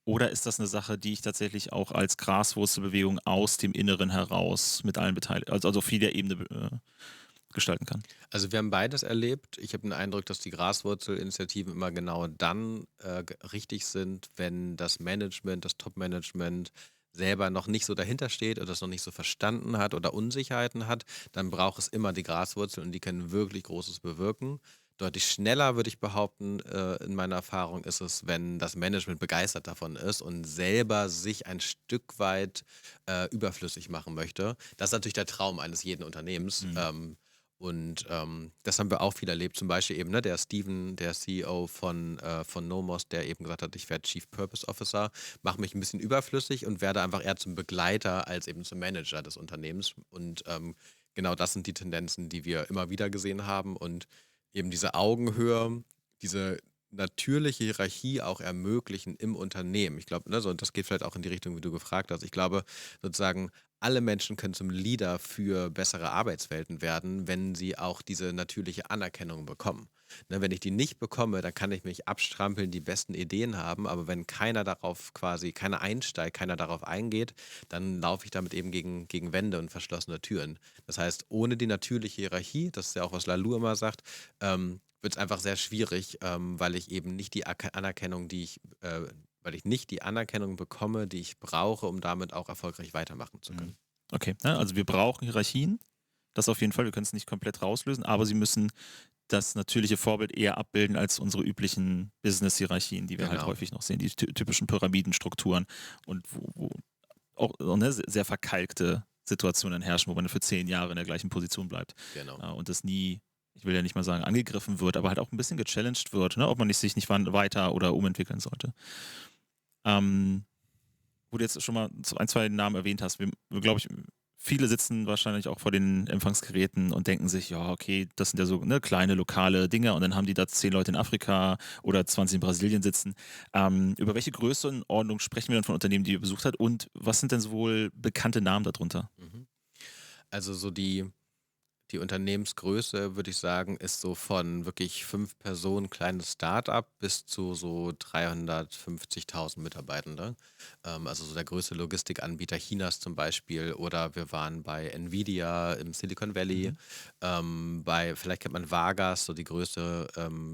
Oder ist das eine Sache, die ich tatsächlich auch als Graswurzelbewegung aus dem Inneren heraus mit allen Beteiligten, also auf jeder Ebene gestalten kann? Also wir haben beides erlebt. Ich habe den Eindruck, dass die Graswurzelinitiativen immer genau dann richtig sind, wenn das Management, das Top-Management selber noch nicht so dahinter steht oder es noch nicht so verstanden hat oder Unsicherheiten hat, dann braucht es immer die Graswurzeln und die können wirklich Großes bewirken. Deutlich schneller, würde ich behaupten, in meiner Erfahrung ist es, wenn das Management begeistert davon ist und selber sich ein Stück weit überflüssig machen möchte. Das ist natürlich der Traum eines jeden Unternehmens. Das haben wir auch viel erlebt. Zum Beispiel eben, ne, der Steven, der CEO von Nomos, der eben gesagt hat, ich werde Chief Purpose Officer, mache mich ein bisschen überflüssig und werde einfach eher zum Begleiter als eben zum Manager des Unternehmens. Und genau das sind die Tendenzen, die wir immer wieder gesehen haben. Und eben diese Augenhöhe, diese natürliche Hierarchie auch ermöglichen im Unternehmen. Ich glaube, ne, so, und das geht vielleicht auch in die Richtung, wie du gefragt hast. Ich glaube, sozusagen, alle Menschen können zum Leader für bessere Arbeitswelten werden, wenn sie auch diese natürliche Anerkennung bekommen. Ne, wenn ich die nicht bekomme, dann kann ich mich abstrampeln, die besten Ideen haben, aber wenn keiner darauf quasi, keiner einsteigt, keiner darauf eingeht, dann laufe ich damit eben gegen Wände und verschlossene Türen. Das heißt, ohne die natürliche Hierarchie, das ist ja auch, was Lalou immer sagt, wird es einfach sehr schwierig, weil ich eben nicht die Anerkennung, weil ich nicht die Anerkennung bekomme, die ich brauche, um damit auch erfolgreich weitermachen zu können. Okay, ne? Also wir brauchen Hierarchien, das auf jeden Fall, wir können es nicht komplett rauslösen, aber sie müssen das natürliche Vorbild eher abbilden als unsere üblichen Business-Hierarchien, die wir halt Genau. häufig noch sehen, die typischen Pyramidenstrukturen und wo auch ne, sehr verkalkte Situationen herrschen, wo man für 10 Jahre in der gleichen Position bleibt. Genau. Und das nie, ich will ja nicht mal sagen, angegriffen wird, aber halt auch ein bisschen gechallenged wird, ne, ob man sich nicht weiter oder umentwickeln sollte. Wo du jetzt schon mal ein, zwei Namen erwähnt hast, glaube ich, viele sitzen wahrscheinlich auch vor den Empfangsgeräten und denken sich, ja, okay, das sind ja so ne, kleine lokale Dinge und dann haben die da 10 Leute in Afrika oder 20 in Brasilien sitzen. Über welche Größenordnung sprechen wir dann von Unternehmen, die ihr besucht habt und was sind denn so wohl bekannte Namen darunter? Also so die Unternehmensgröße, würde ich sagen, ist so von wirklich 5 Personen kleines Start-up bis zu so 350.000 Mitarbeitende. Also so der größte Logistikanbieter Chinas zum Beispiel. Oder wir waren bei Nvidia im Silicon Valley. Vielleicht kennt man Vargas, so die größte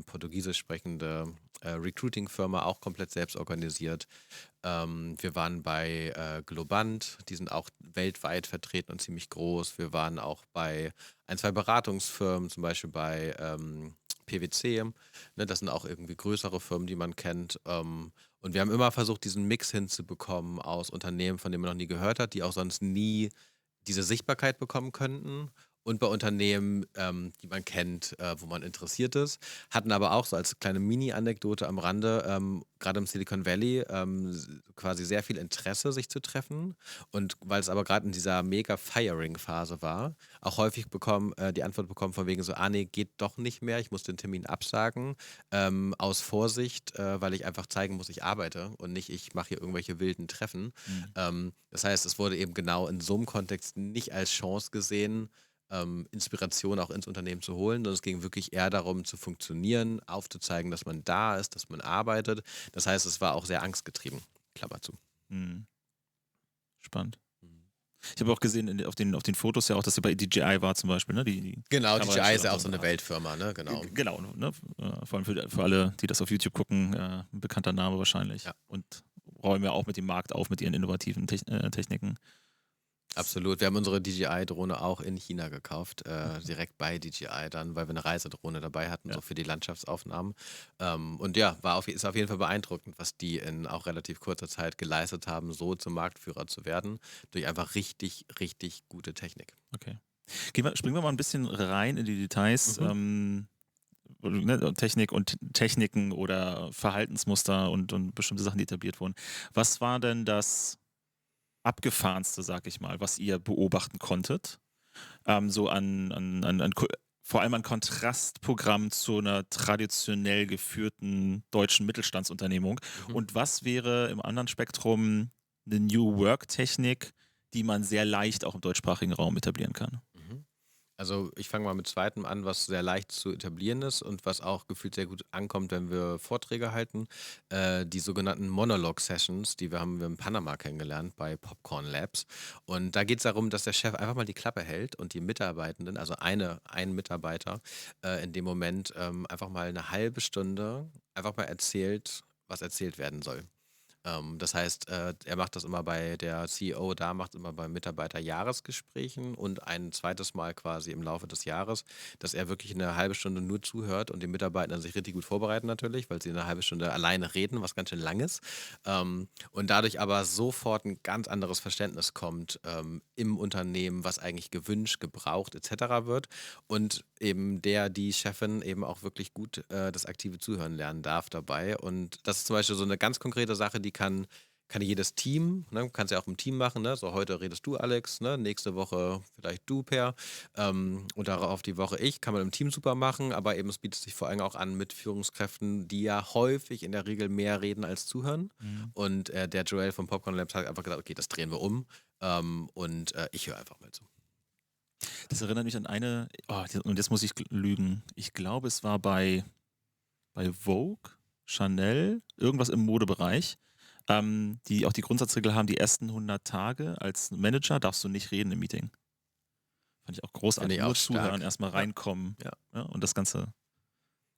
portugiesisch sprechende Recruiting-Firma, auch komplett selbst organisiert. Wir waren bei Globant, die sind auch weltweit vertreten und ziemlich groß. Wir waren auch bei ein, zwei Beratungsfirmen, zum Beispiel bei PwC. Ne, das sind auch irgendwie größere Firmen, die man kennt. Und wir haben immer versucht, diesen Mix hinzubekommen aus Unternehmen, von denen man noch nie gehört hat, die auch sonst nie diese Sichtbarkeit bekommen könnten. Und bei Unternehmen, die man kennt, wo man interessiert ist, hatten aber auch so als kleine Mini-Anekdote am Rande, gerade im Silicon Valley, quasi sehr viel Interesse, sich zu treffen. Und weil es aber gerade in dieser Mega-Firing-Phase war, auch häufig die Antwort bekommen von wegen so, nee, geht doch nicht mehr, ich muss den Termin absagen, aus Vorsicht, weil ich einfach zeigen muss, ich arbeite und nicht, ich mache hier irgendwelche wilden Treffen. Das heißt, es wurde eben genau in so einem Kontext nicht als Chance gesehen, Inspiration auch ins Unternehmen zu holen, sondern es ging wirklich eher darum zu funktionieren, aufzuzeigen, dass man da ist, dass man arbeitet. Das heißt, es war auch sehr angstgetrieben. Klammer zu. Mhm. Spannend. Ich habe auch gesehen auf den Fotos ja auch, dass ihr bei DJI war zum Beispiel, ne? Genau, DJI ist ja Kamerahersteller auch so eine Weltfirma, ne? Genau. Genau, ne? Vor allem für alle, die das auf YouTube gucken, ein bekannter Name wahrscheinlich. Ja. Und räumen ja auch mit dem Markt auf, mit ihren innovativen Techniken. Absolut. Wir haben unsere DJI-Drohne auch in China gekauft, direkt bei DJI dann, weil wir eine Reisedrohne dabei hatten, Ja. so für die Landschaftsaufnahmen. Und ja, ist auf jeden Fall beeindruckend, was die in auch relativ kurzer Zeit geleistet haben, so zum Marktführer zu werden, durch einfach richtig, richtig gute Technik. Okay. Springen wir mal ein bisschen rein in die Details. Technik und Techniken oder Verhaltensmuster und bestimmte Sachen, die etabliert wurden. Was war denn das Abgefahrenste, sag ich mal, was ihr beobachten konntet? So vor allem an Kontrastprogramm zu einer traditionell geführten deutschen Mittelstandsunternehmung. Und was wäre im anderen Spektrum eine New Work-Technik, die man sehr leicht auch im deutschsprachigen Raum etablieren kann? Also ich fange mal mit zweitem an, was sehr leicht zu etablieren ist und was auch gefühlt sehr gut ankommt, wenn wir Vorträge halten. Die sogenannten Monologue-Sessions, die haben wir in Panama kennengelernt bei Popcorn Labs. Und da geht es darum, dass der Chef einfach mal die Klappe hält und die Mitarbeitenden, also ein Mitarbeiter, in dem Moment einfach mal eine halbe Stunde einfach mal erzählt, was erzählt werden soll. Das heißt, er macht das immer der CEO da macht immer bei Mitarbeiterjahresgesprächen und ein zweites Mal quasi im Laufe des Jahres, dass er wirklich eine halbe Stunde nur zuhört und die Mitarbeiter sich richtig gut vorbereiten natürlich, weil sie eine halbe Stunde alleine reden, was ganz schön lang ist. Und dadurch aber sofort ein ganz anderes Verständnis kommt im Unternehmen, was eigentlich gewünscht, gebraucht etc. wird und eben die Chefin eben auch wirklich gut das aktive Zuhören lernen darf dabei. Und das ist zum Beispiel so eine ganz konkrete Sache, die kann jedes Team, ne, kannst ja auch im Team machen, ne? So heute redest du, Alex, ne? Nächste Woche vielleicht du, Per, und darauf die Woche ich, kann man im Team super machen, aber eben es bietet sich vor allem auch an mit Führungskräften, die ja häufig in der Regel mehr reden als zuhören. Und der Joel vom Popcorn Labs hat einfach gesagt, okay, das drehen wir um und ich höre einfach mal zu. Das erinnert mich an und jetzt muss ich lügen. Ich glaube, es war bei Vogue, Chanel, irgendwas im Modebereich, die auch die Grundsatzregel haben, die ersten 100 Tage als Manager darfst du nicht reden im Meeting. Fand ich auch großartig. Finde ich Nur auch stark. zuhören, erstmal reinkommen Ja. und das Ganze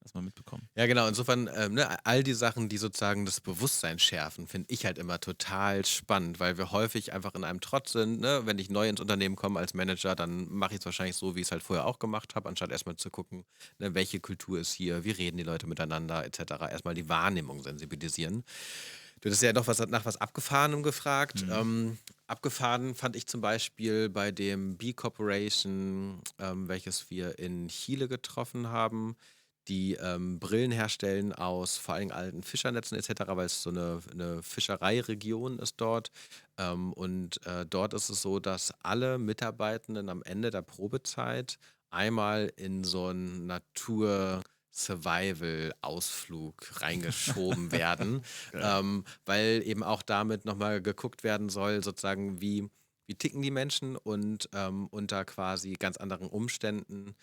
erstmal mitbekommen. Ja, genau. Insofern, all die Sachen, die sozusagen das Bewusstsein schärfen, finde ich halt immer total spannend, weil wir häufig einfach in einem Trott sind. Ne? Wenn ich neu ins Unternehmen komme als Manager, dann mache ich es wahrscheinlich so, wie ich es halt vorher auch gemacht habe, anstatt erstmal zu gucken, ne, welche Kultur ist hier, wie reden die Leute miteinander, etc. Erstmal die Wahrnehmung sensibilisieren. Du hast ja noch nach was Abgefahrenem gefragt. Abgefahren fand ich zum Beispiel bei dem B-Corporation, welches wir in Chile getroffen haben, die Brillen herstellen aus vor allem alten Fischernetzen etc., weil es so eine Fischereiregion ist dort. Und dort ist es so, dass alle Mitarbeitenden am Ende der Probezeit einmal in so einen Survival-Ausflug reingeschoben werden, weil eben auch damit nochmal geguckt werden soll, sozusagen, wie ticken die Menschen und unter quasi ganz anderen Umständen,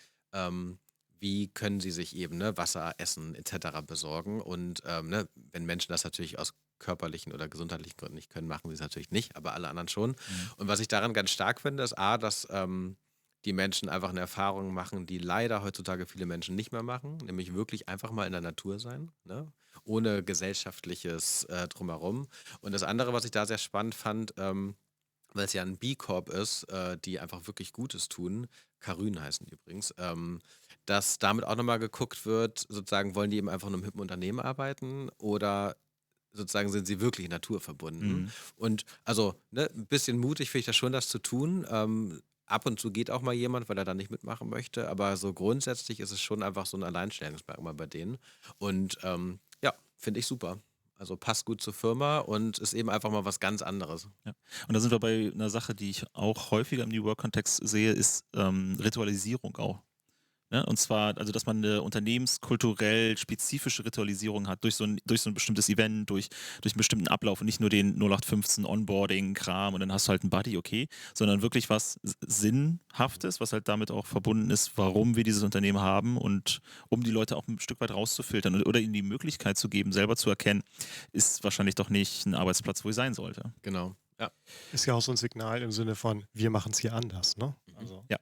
wie können sie sich eben Wasser, Essen etc. besorgen. Und wenn Menschen das natürlich aus körperlichen oder gesundheitlichen Gründen nicht können, machen sie es natürlich nicht, aber alle anderen schon. Und was ich daran ganz stark finde, ist dass die Menschen einfach eine Erfahrung machen, die leider heutzutage viele Menschen nicht mehr machen, nämlich wirklich einfach mal in der Natur sein, ne? Ohne gesellschaftliches Drumherum. Und das andere, was ich da sehr spannend fand, weil es ja ein B-Corp ist, die einfach wirklich Gutes tun, Karün heißen die übrigens, dass damit auch nochmal geguckt wird, sozusagen, wollen die eben einfach nur im hippen Unternehmen arbeiten oder sozusagen sind sie wirklich naturverbunden. Und also ein bisschen mutig finde ich das schon, das zu tun. Ab und zu geht auch mal jemand, weil er da nicht mitmachen möchte, aber so grundsätzlich ist es schon einfach so ein Alleinstellungsmerkmal bei denen. Und ja, finde ich super. Also passt gut zur Firma und ist eben einfach mal was ganz anderes. Ja. Und da sind wir bei einer Sache, die ich auch häufiger im New Work-Kontext sehe, ist Ritualisierung auch. Ne? Und zwar, also dass man eine unternehmenskulturell spezifische Ritualisierung hat durch so ein bestimmtes Event, durch einen bestimmten Ablauf und nicht nur den 0815 Onboarding-Kram und dann hast du halt einen Buddy, okay, sondern wirklich was Sinnhaftes, was halt damit auch verbunden ist, warum wir dieses Unternehmen haben und um die Leute auch ein Stück weit rauszufiltern oder ihnen die Möglichkeit zu geben, selber zu erkennen, ist wahrscheinlich doch nicht ein Arbeitsplatz, wo ich sein sollte. Genau. Ja. Ist ja auch so ein Signal im Sinne von, wir machen es hier anders, ne? Also, Ja.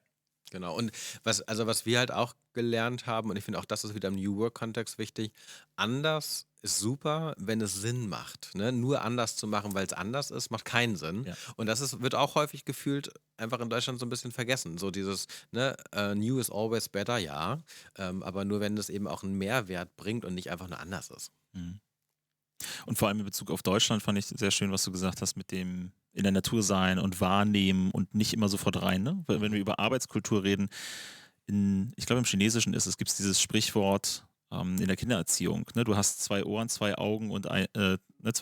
Genau. Und was wir halt auch gelernt haben, und ich finde auch, das ist wieder im New Work-Kontext wichtig, anders ist super, wenn es Sinn macht. Ne? Nur anders zu machen, weil es anders ist, macht keinen Sinn. Ja. Und wird auch häufig gefühlt einfach in Deutschland so ein bisschen vergessen. So dieses, ne, new is always better, ja. Aber nur wenn es eben auch einen Mehrwert bringt und nicht einfach nur anders ist. Mhm. Und vor allem in Bezug auf Deutschland fand ich sehr schön, was du gesagt hast mit dem in der Natur sein und wahrnehmen und nicht immer sofort rein. Ne? Weil wenn wir über Arbeitskultur reden, ich glaube im Chinesischen gibt es dieses Sprichwort in der Kindererziehung. Ne? Du hast 2 Ohren, 2 Augen und 2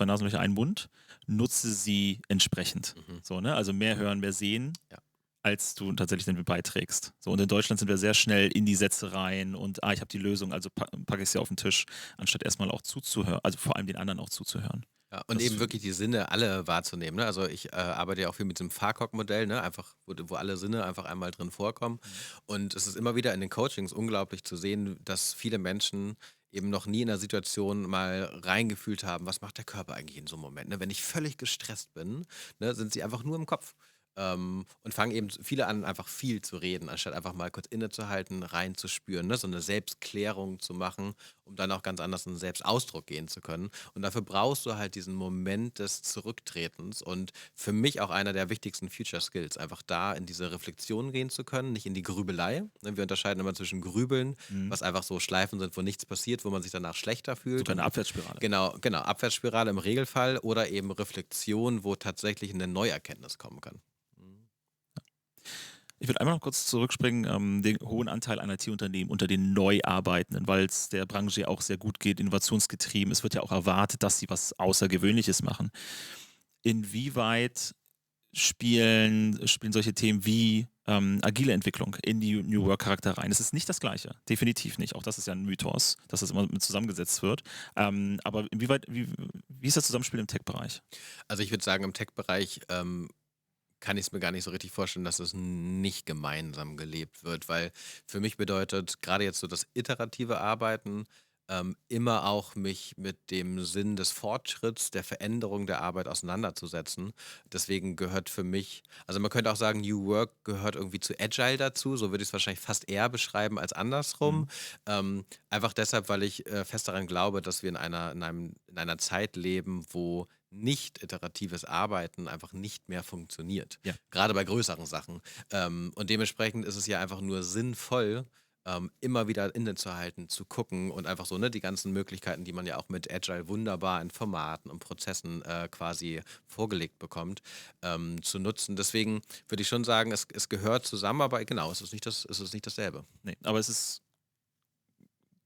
Nasenlöcher, einen Mund. Nutze sie entsprechend. Mhm. So, ne? Also mehr hören, mehr sehen. Ja. Als du tatsächlich dann beiträgst. So, und in Deutschland sind wir sehr schnell in die Sätze rein und ich habe die Lösung, also packe ich sie auf den Tisch, anstatt erstmal auch zuzuhören, also vor allem den anderen auch zuzuhören. Ja, und Das eben ist- wirklich die Sinne alle wahrzunehmen. Ne? Also ich arbeite ja auch viel mit diesem Farcock-Modell, ne? Einfach, wo alle Sinne einfach einmal drin vorkommen. Und es ist immer wieder in den Coachings unglaublich zu sehen, dass viele Menschen eben noch nie in einer Situation mal reingefühlt haben, was macht der Körper eigentlich in so einem Moment. Ne? Wenn ich völlig gestresst bin, ne, sind sie einfach nur im Kopf. Und fangen eben viele an, einfach viel zu reden, anstatt einfach mal kurz innezuhalten, reinzuspüren, ne? So eine Selbstklärung zu machen, um dann auch ganz anders in den Selbstausdruck gehen zu können. Und dafür brauchst du halt diesen Moment des Zurücktretens und für mich auch einer der wichtigsten Future Skills, einfach da in diese Reflexion gehen zu können, nicht in die Grübelei. Ne? Wir unterscheiden immer zwischen Grübeln, was einfach so Schleifen sind, wo nichts passiert, wo man sich danach schlechter fühlt. Sogar eine Abwärtsspirale. Genau, Abwärtsspirale im Regelfall oder eben Reflexion, wo tatsächlich eine Neuerkenntnis kommen kann. Ich würde einmal noch kurz zurückspringen, den hohen Anteil an IT-Unternehmen unter den Neuarbeitenden, weil es der Branche ja auch sehr gut geht, innovationsgetrieben. Es wird ja auch erwartet, dass sie was Außergewöhnliches machen. Inwieweit spielen solche Themen wie agile Entwicklung in die New Work-Charakter rein? Es ist nicht das Gleiche, definitiv nicht. Auch das ist ja ein Mythos, dass das immer mit zusammengesetzt wird. Aber wie ist das Zusammenspiel im Tech-Bereich? Also ich würde sagen, im Tech-Bereich kann ich es mir gar nicht so richtig vorstellen, dass es nicht gemeinsam gelebt wird, weil für mich bedeutet gerade jetzt so das iterative Arbeiten immer auch mich mit dem Sinn des Fortschritts, der Veränderung der Arbeit auseinanderzusetzen. Deswegen gehört für mich, also man könnte auch sagen, New Work gehört irgendwie zu Agile dazu, so würde ich es wahrscheinlich fast eher beschreiben als andersrum. Einfach deshalb, weil ich fest daran glaube, dass wir in einer Zeit leben, wo nicht iteratives Arbeiten einfach nicht mehr funktioniert. Ja. Gerade bei größeren Sachen. Und dementsprechend ist es ja einfach nur sinnvoll, immer wieder innezuhalten, zu gucken und einfach so, ne, die ganzen Möglichkeiten, die man ja auch mit Agile wunderbar in Formaten und Prozessen quasi vorgelegt bekommt, zu nutzen. Deswegen würde ich schon sagen, es gehört zusammen, aber genau, es ist nicht dasselbe. Nee, aber es ist,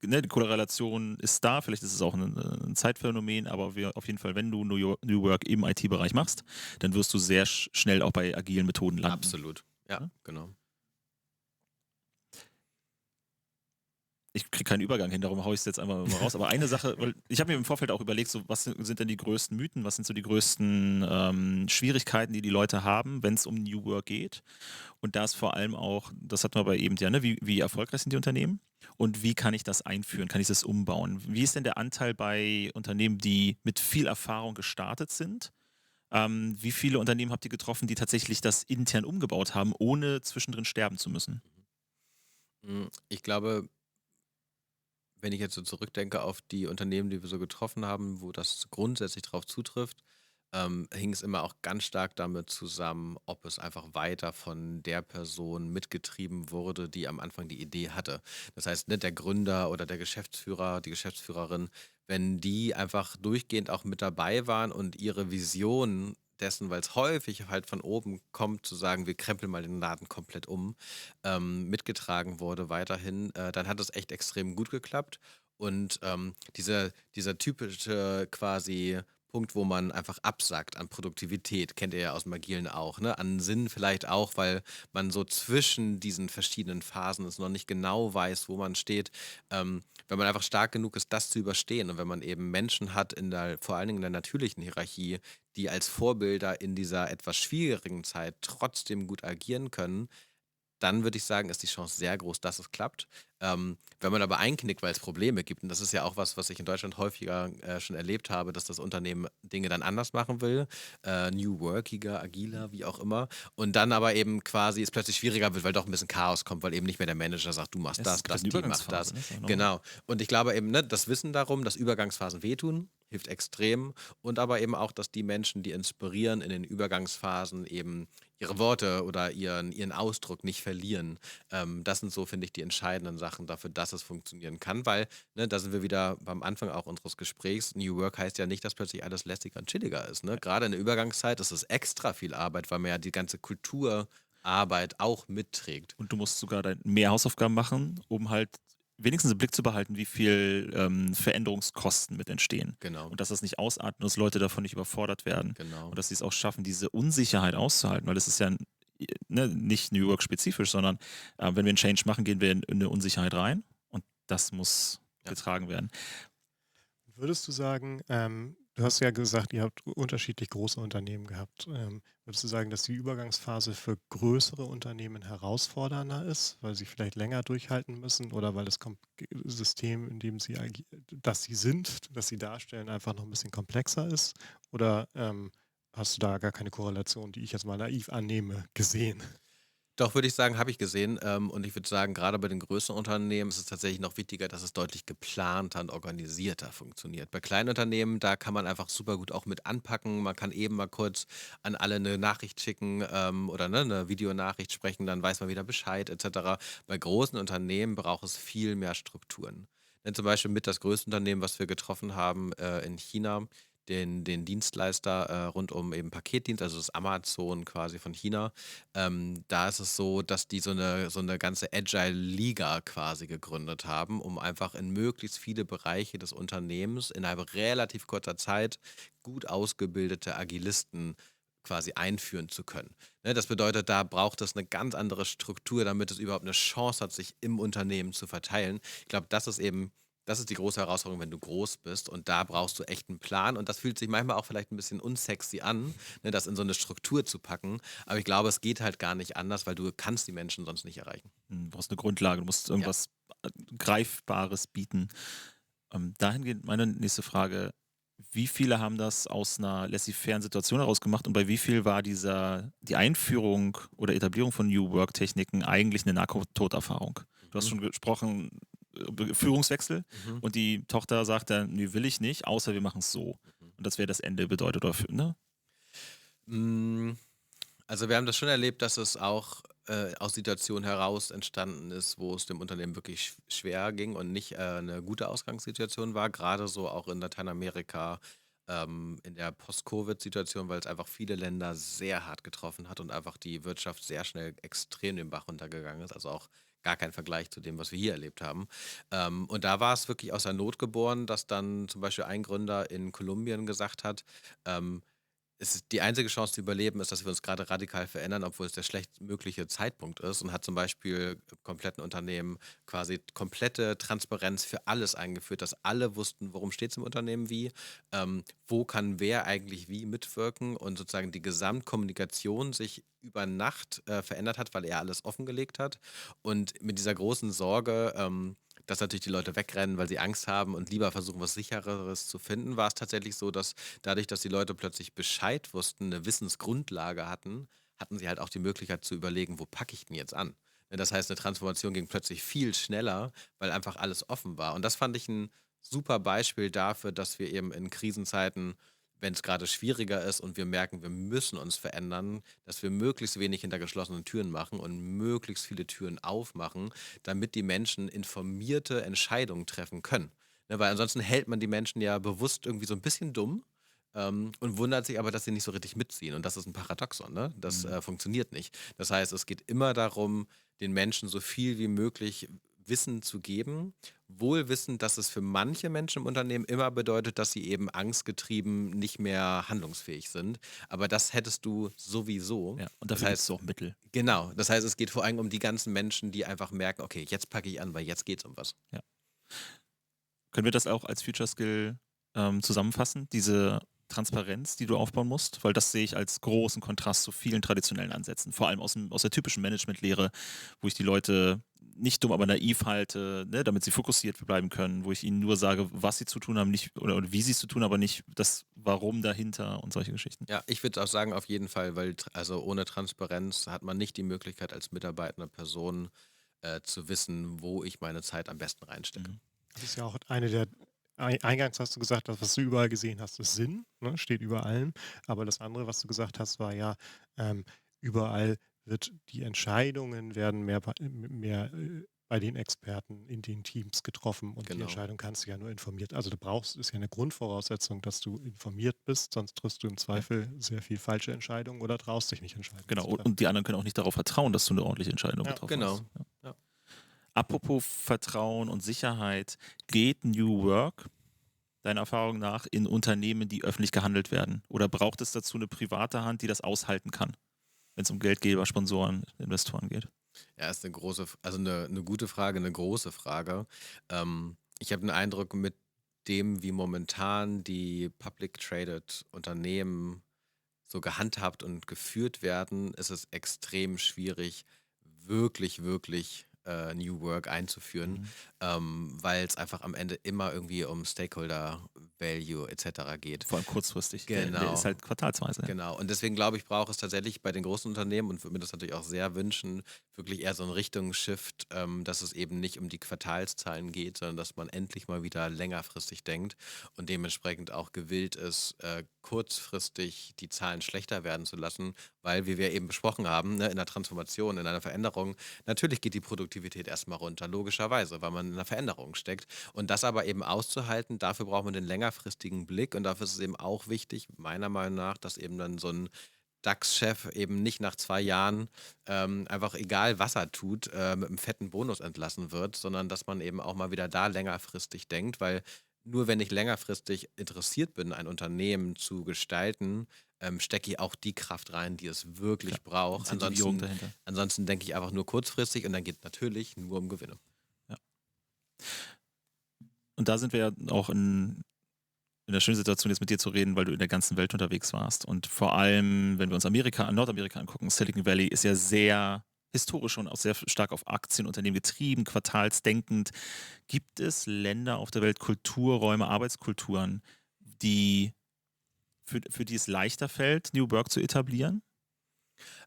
ne, die Korrelation ist da, vielleicht ist es auch ein Zeitphänomen, aber auf jeden Fall, wenn du New Work im IT-Bereich machst, dann wirst du sehr schnell auch bei agilen Methoden landen. Absolut. Ja, Ja? genau. Ich kriege keinen Übergang hin, darum haue ich es jetzt einfach mal raus. Aber eine Sache, weil ich habe mir im Vorfeld auch überlegt, so, was sind denn die größten Mythen, was sind so die größten Schwierigkeiten, die Leute haben, wenn es um New Work geht. Und da ist vor allem auch, das hatten wir bei eben ja, ne, wie erfolgreich sind die Unternehmen und wie kann ich das einführen, kann ich das umbauen? Wie ist denn der Anteil bei Unternehmen, die mit viel Erfahrung gestartet sind? Wie viele Unternehmen habt ihr getroffen, die tatsächlich das intern umgebaut haben, ohne zwischendrin sterben zu müssen? Ich glaube, wenn ich jetzt so zurückdenke auf die Unternehmen, die wir so getroffen haben, wo das grundsätzlich drauf zutrifft, hing es immer auch ganz stark damit zusammen, ob es einfach weiter von der Person mitgetrieben wurde, die am Anfang die Idee hatte. Das heißt, nicht der Gründer oder der Geschäftsführer, die Geschäftsführerin, wenn die einfach durchgehend auch mit dabei waren und ihre Vision dessen, weil es häufig halt von oben kommt, zu sagen, wir krempeln mal den Laden komplett um, mitgetragen wurde weiterhin, dann hat es echt extrem gut geklappt. Und dieser typische quasi Punkt, wo man einfach absackt an Produktivität, kennt ihr ja aus dem Agilen auch, ne? An Sinn vielleicht auch, weil man so zwischen diesen verschiedenen Phasen ist, noch nicht genau weiß, wo man steht. Wenn man einfach stark genug ist, das zu überstehen und wenn man eben Menschen hat, vor allen Dingen in der natürlichen Hierarchie, die als Vorbilder in dieser etwas schwierigen Zeit trotzdem gut agieren können, dann würde ich sagen, ist die Chance sehr groß, dass es klappt. Wenn man aber einknickt, weil es Probleme gibt, und das ist ja auch was ich in Deutschland häufiger schon erlebt habe, dass das Unternehmen Dinge dann anders machen will, New Workiger, agiler, wie auch immer, und dann aber eben quasi es plötzlich schwieriger wird, weil doch ein bisschen Chaos kommt, weil eben nicht mehr der Manager sagt, du machst Es das, gibt das eine Team macht das. Übergangsphase, ne? Ist ja normal. Genau. Und ich glaube eben, ne, das Wissen darum, dass Übergangsphasen wehtun, hilft extrem. Und aber eben auch, dass die Menschen, die inspirieren in den Übergangsphasen, eben ihre Worte oder ihren Ausdruck nicht verlieren. Das sind so, finde ich, die entscheidenden Sachen dafür, dass es funktionieren kann, weil, ne, da sind wir wieder beim Anfang auch unseres Gesprächs. New Work heißt ja nicht, dass plötzlich alles lässiger und chilliger ist. Ne? Gerade in der Übergangszeit ist es extra viel Arbeit, weil man ja die ganze Kulturarbeit auch mitträgt. Und du musst sogar mehr Hausaufgaben machen, um halt wenigstens im Blick zu behalten, wie viel Veränderungskosten mit entstehen. Genau, Und dass das nicht ausartet und dass Leute davon nicht überfordert werden. genau. Und dass sie es auch schaffen, diese Unsicherheit auszuhalten, weil es ist ja ne, nicht New Work-spezifisch, sondern wenn wir einen Change machen, gehen wir in eine Unsicherheit rein und das muss Ja. getragen werden. Würdest du sagen, du hast ja gesagt, ihr habt unterschiedlich große Unternehmen gehabt. Würdest du sagen, dass die Übergangsphase für größere Unternehmen herausfordernder ist, weil sie vielleicht länger durchhalten müssen oder weil das System, in dem sie, das sie darstellen, einfach noch ein bisschen komplexer ist? Oder hast du da gar keine Korrelation, die ich jetzt mal naiv annehme, gesehen? Doch, würde ich sagen, habe ich gesehen. Und ich würde sagen, gerade bei den größeren Unternehmen ist es tatsächlich noch wichtiger, dass es deutlich geplanter und organisierter funktioniert. Bei kleinen Unternehmen, da kann man einfach super gut auch mit anpacken. Man kann eben mal kurz an alle eine Nachricht schicken oder ne, eine Videonachricht sprechen, dann weiß man wieder Bescheid etc. Bei großen Unternehmen braucht es viel mehr Strukturen. Denn zum Beispiel mit das größte Unternehmen, was wir getroffen haben in China, den Dienstleister rund um eben Paketdienst, also das Amazon quasi von China. Da ist es so, dass die so eine ganze Agile-Liga quasi gegründet haben, um einfach in möglichst viele Bereiche des Unternehmens innerhalb relativ kurzer Zeit gut ausgebildete Agilisten quasi einführen zu können. Ne, das bedeutet, da braucht es eine ganz andere Struktur, damit es überhaupt eine Chance hat, sich im Unternehmen zu verteilen. Ich glaube, das ist die große Herausforderung, wenn du groß bist und da brauchst du echt einen Plan und das fühlt sich manchmal auch vielleicht ein bisschen unsexy an, ne, das in so eine Struktur zu packen, aber ich glaube, es geht halt gar nicht anders, weil du kannst die Menschen sonst nicht erreichen. Du brauchst eine Grundlage, du musst Ja. irgendwas Greifbares bieten. Dahingehend meine nächste Frage: Wie viele haben das aus einer laissez-faire Situation heraus gemacht und bei wie viel war die Einführung oder Etablierung von New Work-Techniken eigentlich eine Nahtoderfahrung? Du hast schon gesprochen, Führungswechsel Mhm. und die Tochter sagt dann, nee, will ich nicht, außer wir machen es so. Und das wäre das Ende bedeutet, oder ne? Mm, Also wir haben das schon erlebt, dass es auch aus Situationen heraus entstanden ist, wo es dem Unternehmen wirklich schwer ging und nicht eine gute Ausgangssituation war, gerade so auch in Lateinamerika, in der Post-Covid-Situation, weil es einfach viele Länder sehr hart getroffen hat und einfach die Wirtschaft sehr schnell extrem den Bach runtergegangen ist, also auch gar kein Vergleich zu dem, was wir hier erlebt haben. Und da war es wirklich aus der Not geboren, dass dann zum Beispiel ein Gründer in Kolumbien gesagt hat, ähm, es ist die einzige Chance zu überleben ist, dass wir uns gerade radikal verändern, obwohl es der schlechtmögliche Zeitpunkt ist und hat zum Beispiel kompletten Unternehmen quasi komplette Transparenz für alles eingeführt, dass alle wussten, worum steht es im Unternehmen wie, wo kann wer eigentlich wie mitwirken und sozusagen die Gesamtkommunikation sich über Nacht verändert hat, weil er alles offengelegt hat und mit dieser großen Sorge, dass natürlich die Leute wegrennen, weil sie Angst haben und lieber versuchen, was Sichereres zu finden, war es tatsächlich so, dass dadurch, dass die Leute plötzlich Bescheid wussten, eine Wissensgrundlage hatten sie halt auch die Möglichkeit zu überlegen, wo packe ich denn jetzt an? Ne, das heißt, eine Transformation ging plötzlich viel schneller, weil einfach alles offen war. Und das fand ich ein super Beispiel dafür, dass wir eben in Krisenzeiten, wenn es gerade schwieriger ist und wir merken, wir müssen uns verändern, dass wir möglichst wenig hinter geschlossenen Türen machen und möglichst viele Türen aufmachen, damit die Menschen informierte Entscheidungen treffen können. Ne, weil ansonsten hält man die Menschen ja bewusst irgendwie so ein bisschen dumm und wundert sich aber, dass sie nicht so richtig mitziehen. Und das ist ein Paradoxon, ne? Das funktioniert nicht. Das heißt, es geht immer darum, den Menschen so viel wie möglich Wissen zu geben, wohl wissend, dass es für manche Menschen im Unternehmen immer bedeutet, dass sie eben angstgetrieben nicht mehr handlungsfähig sind. Aber das hättest du sowieso. Ja, und Das dafür gibt es heißt, auch Mittel. genau, das heißt, es geht vor allem um die ganzen Menschen, die einfach merken, okay, jetzt packe ich an, weil jetzt geht es um was. Können wir das auch als Future Skill zusammenfassen, diese Transparenz, die du aufbauen musst? Weil das sehe ich als großen Kontrast zu vielen traditionellen Ansätzen, vor allem aus der typischen Managementlehre, wo ich die Leute nicht dumm, aber naiv halte, ne, damit sie fokussiert bleiben können, wo ich ihnen nur sage, was sie zu tun haben, nicht oder wie sie es zu tun, aber nicht das Warum dahinter und solche Geschichten. Ja, ich würde auch sagen, auf jeden Fall, weil also ohne Transparenz hat man nicht die Möglichkeit, als mitarbeitende Person zu wissen, wo ich meine Zeit am besten reinstecke. Mhm. Das ist ja auch eine der, eingangs hast du gesagt, das, was du überall gesehen hast, ist Sinn, ne, steht über allem. Aber das andere, was du gesagt hast, war ja, überall die Entscheidungen werden mehr bei den Experten in den Teams getroffen und die Genau. Entscheidung kannst du ja nur informiert. Also ist ja eine Grundvoraussetzung, dass du informiert bist, sonst triffst du im Zweifel sehr viel falsche Entscheidungen oder traust dich nicht entscheiden. Genau, zu treffen. und die anderen können auch nicht darauf vertrauen, dass du eine ordentliche Entscheidung Ja, getroffen genau. hast. Ja. Ja. Apropos Vertrauen und Sicherheit, geht New Work deiner Erfahrung nach in Unternehmen, die öffentlich gehandelt werden? Oder braucht es dazu eine private Hand, die das aushalten kann, wenn es um Geldgeber, Sponsoren, Investoren geht? Ja, ist eine große, also eine gute Frage, eine große Frage. Ich habe den Eindruck, mit dem, wie momentan die Public Traded Unternehmen so gehandhabt und geführt werden, ist es extrem schwierig, wirklich New Work einzuführen, weil es einfach am Ende immer irgendwie um Stakeholder Value etc. geht. Vor allem kurzfristig. Der Genau. ist halt quartalsweise. Genau, und deswegen glaube ich, braucht es tatsächlich bei den großen Unternehmen und würde mir das natürlich auch sehr wünschen, wirklich eher so einen Richtungsshift, dass es eben nicht um die Quartalszahlen geht, sondern dass man endlich mal wieder längerfristig denkt und dementsprechend auch gewillt ist, kurzfristig die Zahlen schlechter werden zu lassen, weil, wie wir eben besprochen haben, ne, in der Transformation, in einer Veränderung, natürlich geht die Produktivität erstmal runter, logischerweise, weil man in einer Veränderung steckt. Und das aber eben auszuhalten, dafür braucht man den längerfristigen Blick und dafür ist es eben auch wichtig, meiner Meinung nach, dass eben dann so ein DAX-Chef eben nicht nach 2 Jahren einfach egal, was er tut, mit einem fetten Bonus entlassen wird, sondern dass man eben auch mal wieder da längerfristig denkt, weil nur wenn ich längerfristig interessiert bin, ein Unternehmen zu gestalten, stecke ich auch die Kraft rein, die es wirklich braucht. Incentivierung dahinter. Ansonsten denke ich einfach nur kurzfristig und dann geht es natürlich nur um Gewinne. Und da sind wir ja auch in der schönen Situation, jetzt mit dir zu reden, weil du in der ganzen Welt unterwegs warst. Und vor allem, wenn wir uns Nordamerika angucken, Silicon Valley ist ja sehr historisch und auch sehr stark auf Aktienunternehmen getrieben, quartalsdenkend. Gibt es Länder auf der Welt, Kulturräume, Arbeitskulturen, für die es leichter fällt, New Work zu etablieren?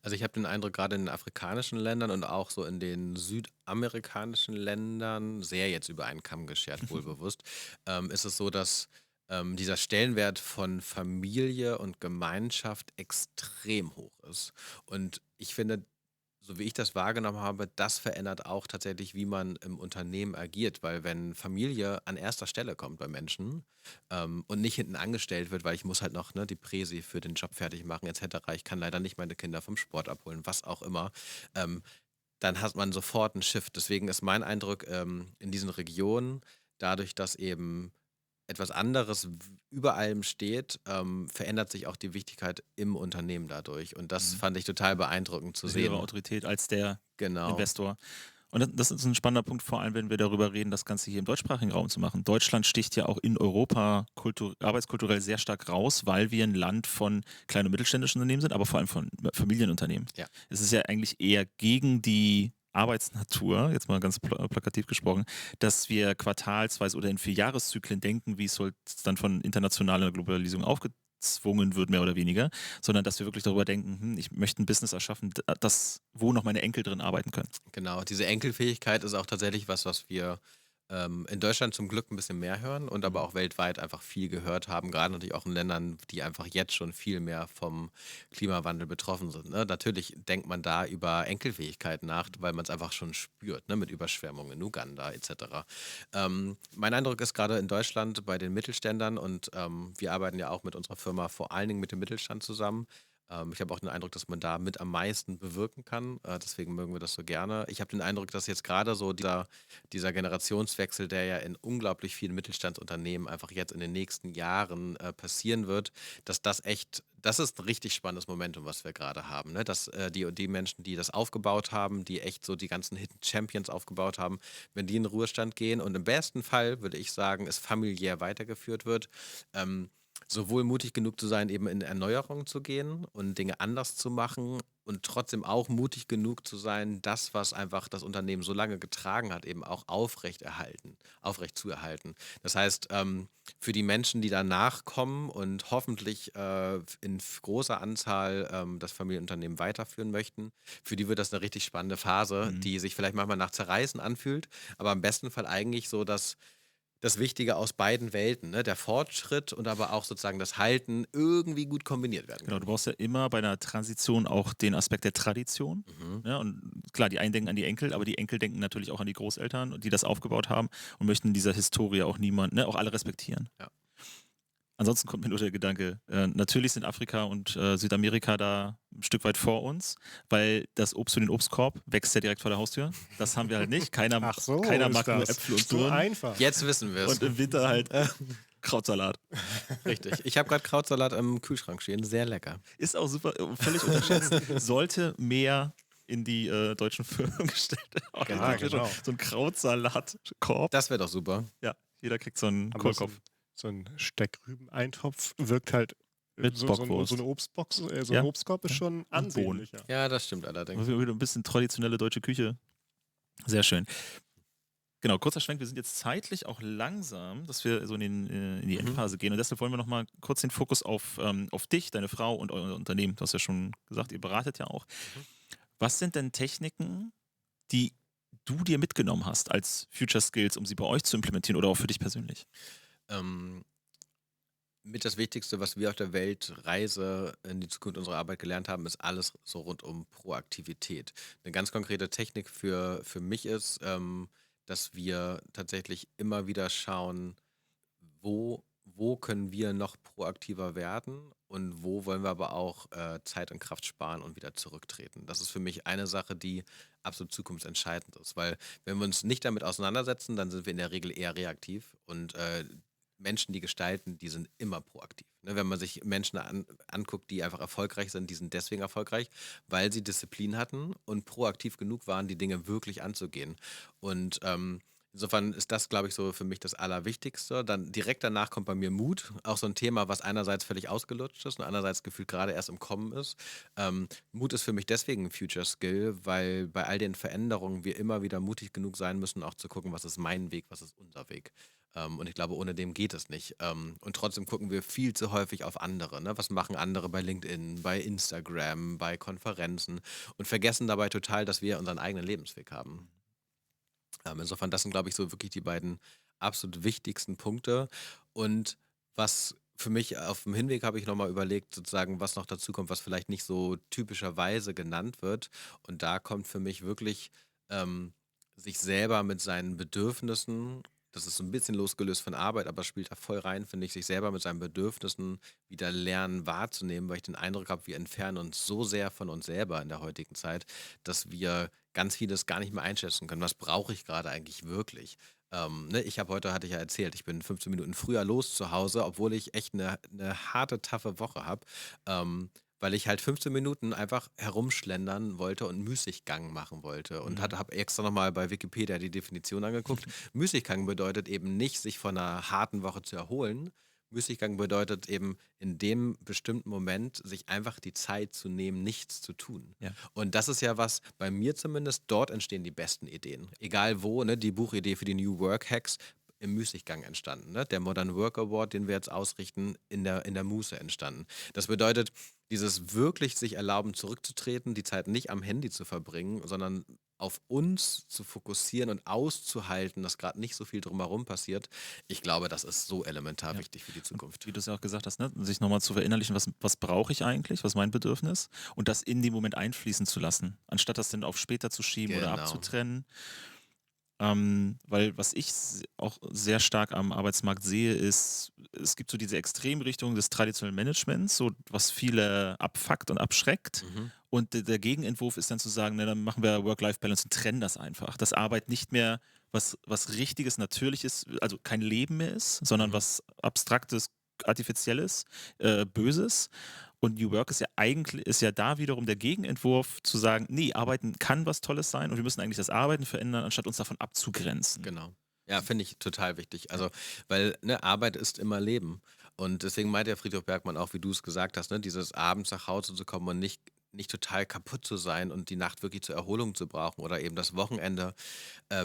Also ich habe den Eindruck, gerade in den afrikanischen Ländern und auch so in den südamerikanischen Ländern, sehr jetzt über einen Kamm geschert, wohlbewusst, ist es so, dass dieser Stellenwert von Familie und Gemeinschaft extrem hoch ist. Und ich finde, so wie ich das wahrgenommen habe, das verändert auch tatsächlich, wie man im Unternehmen agiert, weil wenn Familie an erster Stelle kommt bei Menschen und nicht hinten angestellt wird, weil ich muss halt noch die Präsi für den Job fertig machen etc. Ich kann leider nicht meine Kinder vom Sport abholen, was auch immer. Dann hat man sofort einen Shift. Deswegen ist mein Eindruck in diesen Regionen, dadurch, dass eben etwas anderes über allem steht, verändert sich auch die Wichtigkeit im Unternehmen dadurch. Und das fand ich total beeindruckend zu Eine sehen. höhere Autorität als der Genau. Investor. Und das ist ein spannender Punkt, vor allem wenn wir darüber reden, das Ganze hier im deutschsprachigen Raum zu machen. Deutschland sticht ja auch in Europa arbeitskulturell sehr stark raus, weil wir ein Land von kleinen und mittelständischen Unternehmen sind, aber vor allem von Familienunternehmen. Ja. Es ist ja eigentlich eher gegen die Arbeitsnatur, jetzt mal ganz plakativ gesprochen, dass wir quartalsweise oder in 4-Jahreszyklen denken, wie es halt dann von internationaler Globalisierung aufgezwungen wird, mehr oder weniger, sondern dass wir wirklich darüber denken, ich möchte ein Business erschaffen, wo noch meine Enkel drin arbeiten können. Genau, diese Enkelfähigkeit ist auch tatsächlich was wir in Deutschland zum Glück ein bisschen mehr hören und aber auch weltweit einfach viel gehört haben, gerade natürlich auch in Ländern, die einfach jetzt schon viel mehr vom Klimawandel betroffen sind. Ne? Natürlich denkt man da über Enkelfähigkeit nach, weil man es einfach schon spürt, ne? Mit Überschwemmungen in Uganda etc. Mein Eindruck ist gerade in Deutschland bei den Mittelständlern und wir arbeiten ja auch mit unserer Firma vor allen Dingen mit dem Mittelstand zusammen, Ich habe auch den Eindruck, dass man da mit am meisten bewirken kann. Deswegen mögen wir das so gerne. Ich habe den Eindruck, dass jetzt gerade so dieser Generationswechsel, der ja in unglaublich vielen Mittelstandsunternehmen einfach jetzt in den nächsten Jahren passieren wird, dass das ist ein richtig spannendes Momentum, was wir gerade haben. Ne? Dass die Menschen, die das aufgebaut haben, die echt so die ganzen Hidden Champions aufgebaut haben, wenn die in den Ruhestand gehen und im besten Fall, würde ich sagen, es familiär weitergeführt wird, sowohl mutig genug zu sein, eben in Erneuerung zu gehen und Dinge anders zu machen und trotzdem auch mutig genug zu sein, das, was einfach das Unternehmen so lange getragen hat, eben auch aufrecht zu erhalten. Das heißt, für die Menschen, die danach kommen und hoffentlich in großer Anzahl das Familienunternehmen weiterführen möchten, für die wird das eine richtig spannende Phase, die sich vielleicht manchmal nach Zerreißen anfühlt, aber im besten Fall eigentlich so, dass das Wichtige aus beiden Welten, ne? Der Fortschritt und aber auch sozusagen das Halten irgendwie gut kombiniert werden Genau, kann. du brauchst ja immer bei einer Transition auch den Aspekt der Tradition. Mhm. Ja, und klar, die einen denken an die Enkel, aber die Enkel denken natürlich auch an die Großeltern, die das aufgebaut haben und möchten dieser Historie auch auch alle respektieren. Ja. Ansonsten kommt mir nur der Gedanke, natürlich sind Afrika und Südamerika da ein Stück weit vor uns, weil das Obst für den Obstkorb wächst ja direkt vor der Haustür. Das haben wir halt nicht. Keiner Ach so, keiner ist mag nur das. Äpfel und So Birnen. einfach. Jetzt wissen wir es. Und im Winter halt Krautsalat. Richtig. Ich habe gerade Krautsalat im Kühlschrank stehen. Sehr lecker. Ist auch super, völlig unterschätzt. Sollte mehr in die deutschen Firmen gestellt werden. Ja, genau. So ein Krautsalatkorb. Das wäre doch super. Ja, jeder kriegt so einen Aber Kohlkopf. so ein Steckrübeneintopf wirkt halt Mit so Bockwurst. eine Obstbox, so Ja. ein Obstkorb ist schon ansehnlicher. Ja, das stimmt allerdings. Wieder ein bisschen traditionelle deutsche Küche. Sehr schön. Genau, kurzer Schwenk, wir sind jetzt zeitlich auch langsam, dass wir so in die Endphase gehen. Und deshalb wollen wir nochmal kurz den Fokus auf dich, deine Frau und euer Unternehmen. Du hast ja schon gesagt, ihr beratet ja auch. Was sind denn Techniken, die du dir mitgenommen hast als Future Skills, um sie bei euch zu implementieren oder auch für dich persönlich? Mit das Wichtigste, was wir auf der Weltreise in die Zukunft unserer Arbeit gelernt haben, ist alles so rund um Proaktivität. Eine ganz konkrete Technik für mich ist, dass wir tatsächlich immer wieder schauen, wo können wir noch proaktiver werden und wo wollen wir aber auch Zeit und Kraft sparen und wieder zurücktreten. Das ist für mich eine Sache, die absolut zukunftsentscheidend ist, weil wenn wir uns nicht damit auseinandersetzen, dann sind wir in der Regel eher reaktiv und Menschen, die gestalten, die sind immer proaktiv. Ne, wenn man sich Menschen anguckt, die einfach erfolgreich sind, die sind deswegen erfolgreich, weil sie Disziplin hatten und proaktiv genug waren, die Dinge wirklich anzugehen. Und insofern ist das, glaube ich, so für mich das Allerwichtigste. Dann direkt danach kommt bei mir Mut, auch so ein Thema, was einerseits völlig ausgelutscht ist und andererseits gefühlt gerade erst im Kommen ist. Mut ist für mich deswegen ein Future Skill, weil bei all den Veränderungen wir immer wieder mutig genug sein müssen, auch zu gucken, was ist mein Weg, was ist unser Weg. Und ich glaube, ohne dem geht es nicht. Und trotzdem gucken wir viel zu häufig auf andere. Ne? Was machen andere bei LinkedIn, bei Instagram, bei Konferenzen und vergessen dabei total, dass wir unseren eigenen Lebensweg haben. Insofern, das sind, glaube ich, so wirklich die beiden absolut wichtigsten Punkte. Und was für mich auf dem Hinweg habe ich nochmal überlegt, sozusagen, was noch dazu kommt, was vielleicht nicht so typischerweise genannt wird. Und da kommt für mich wirklich sich selber mit seinen Bedürfnissen, das ist so ein bisschen losgelöst von Arbeit, aber spielt da voll rein, finde ich, sich selber mit seinen Bedürfnissen wieder lernen wahrzunehmen, weil ich den Eindruck habe, wir entfernen uns so sehr von uns selber in der heutigen Zeit, dass wir ganz vieles gar nicht mehr einschätzen können. Was brauche ich gerade eigentlich wirklich? Ne, hatte ich ja erzählt, ich bin 15 Minuten früher los zu Hause, obwohl ich echt eine harte, taffe Woche habe. Weil ich halt 15 Minuten einfach herumschlendern wollte und Müßiggang machen wollte. Und habe extra nochmal bei Wikipedia die Definition angeguckt. Müßiggang bedeutet eben nicht, sich von einer harten Woche zu erholen. Müßiggang bedeutet eben in dem bestimmten Moment, sich einfach die Zeit zu nehmen, nichts zu tun. Ja. Und das ist ja was, bei mir zumindest, dort entstehen die besten Ideen. Egal wo, ne, die Buchidee für die New Work Hacks im Müßiggang entstanden. Ne? Der Modern Work Award, den wir jetzt ausrichten, in der Muße entstanden. Das bedeutet, dieses wirklich sich erlauben, zurückzutreten, die Zeit nicht am Handy zu verbringen, sondern auf uns zu fokussieren und auszuhalten, dass gerade nicht so viel drumherum passiert. Ich glaube, das ist so elementar wichtig für die Zukunft. Wie du es ja auch gesagt hast, ne? Sich nochmal zu verinnerlichen, was brauche ich eigentlich, was ist mein Bedürfnis und das in dem Moment einfließen zu lassen, anstatt das dann auf später zu schieben oder Genau. abzutrennen. Weil was ich auch sehr stark am Arbeitsmarkt sehe, ist, es gibt so diese Extremrichtung des traditionellen Managements, so was viele abfuckt und abschreckt. Mhm. Und der Gegenentwurf ist dann zu sagen, na, dann machen wir Work-Life-Balance und trennen das einfach. Dass Arbeit nicht mehr was Richtiges, Natürliches, also kein Leben mehr ist, sondern Mhm. was Abstraktes, Artifizielles, Böses. Und New Work ist ja da wiederum der Gegenentwurf zu sagen, nee, Arbeiten kann was Tolles sein und wir müssen eigentlich das Arbeiten verändern, anstatt uns davon abzugrenzen. Genau. Ja, finde ich total wichtig. Also, weil ne, Arbeit ist immer Leben. Und deswegen meint der Friedhof Bergmann auch, wie du es gesagt hast, ne, dieses abends nach Hause zu kommen und nicht total kaputt zu sein und die Nacht wirklich zur Erholung zu brauchen oder eben das Wochenende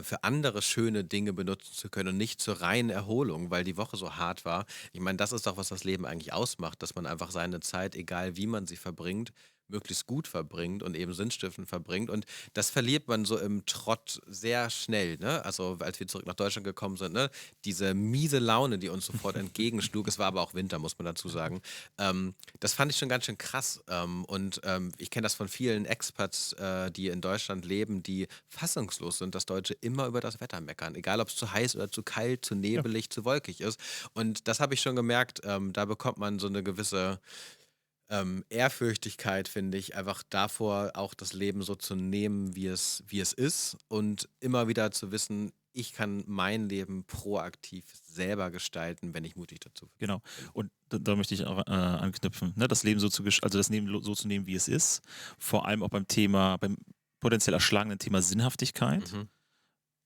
für andere schöne Dinge benutzen zu können und nicht zur reinen Erholung, weil die Woche so hart war. Ich meine, das ist doch, was das Leben eigentlich ausmacht, dass man einfach seine Zeit, egal wie man sie verbringt, möglichst gut verbringt und eben sinnstiftend verbringt. Und das verliert man so im Trott sehr schnell. Ne? Also als wir zurück nach Deutschland gekommen sind, ne? Diese miese Laune, die uns sofort entgegenschlug, es war aber auch Winter, muss man dazu sagen, das fand ich schon ganz schön krass. Ich kenne das von vielen Expats, die in Deutschland leben, die fassungslos sind, dass Deutsche immer über das Wetter meckern. Egal, ob es zu heiß oder zu kalt, zu nebelig, zu wolkig ist. Und das habe ich schon gemerkt, da bekommt man so eine gewisse Ehrfürchtigkeit, finde ich, einfach davor, auch das Leben so zu nehmen, wie es ist und immer wieder zu wissen, ich kann mein Leben proaktiv selber gestalten, wenn ich mutig dazu bin. Genau. Und da möchte ich auch anknüpfen, ne? Das Leben also das Leben so zu nehmen, wie es ist. Vor allem auch beim potenziell erschlagenen Thema Sinnhaftigkeit. Mhm.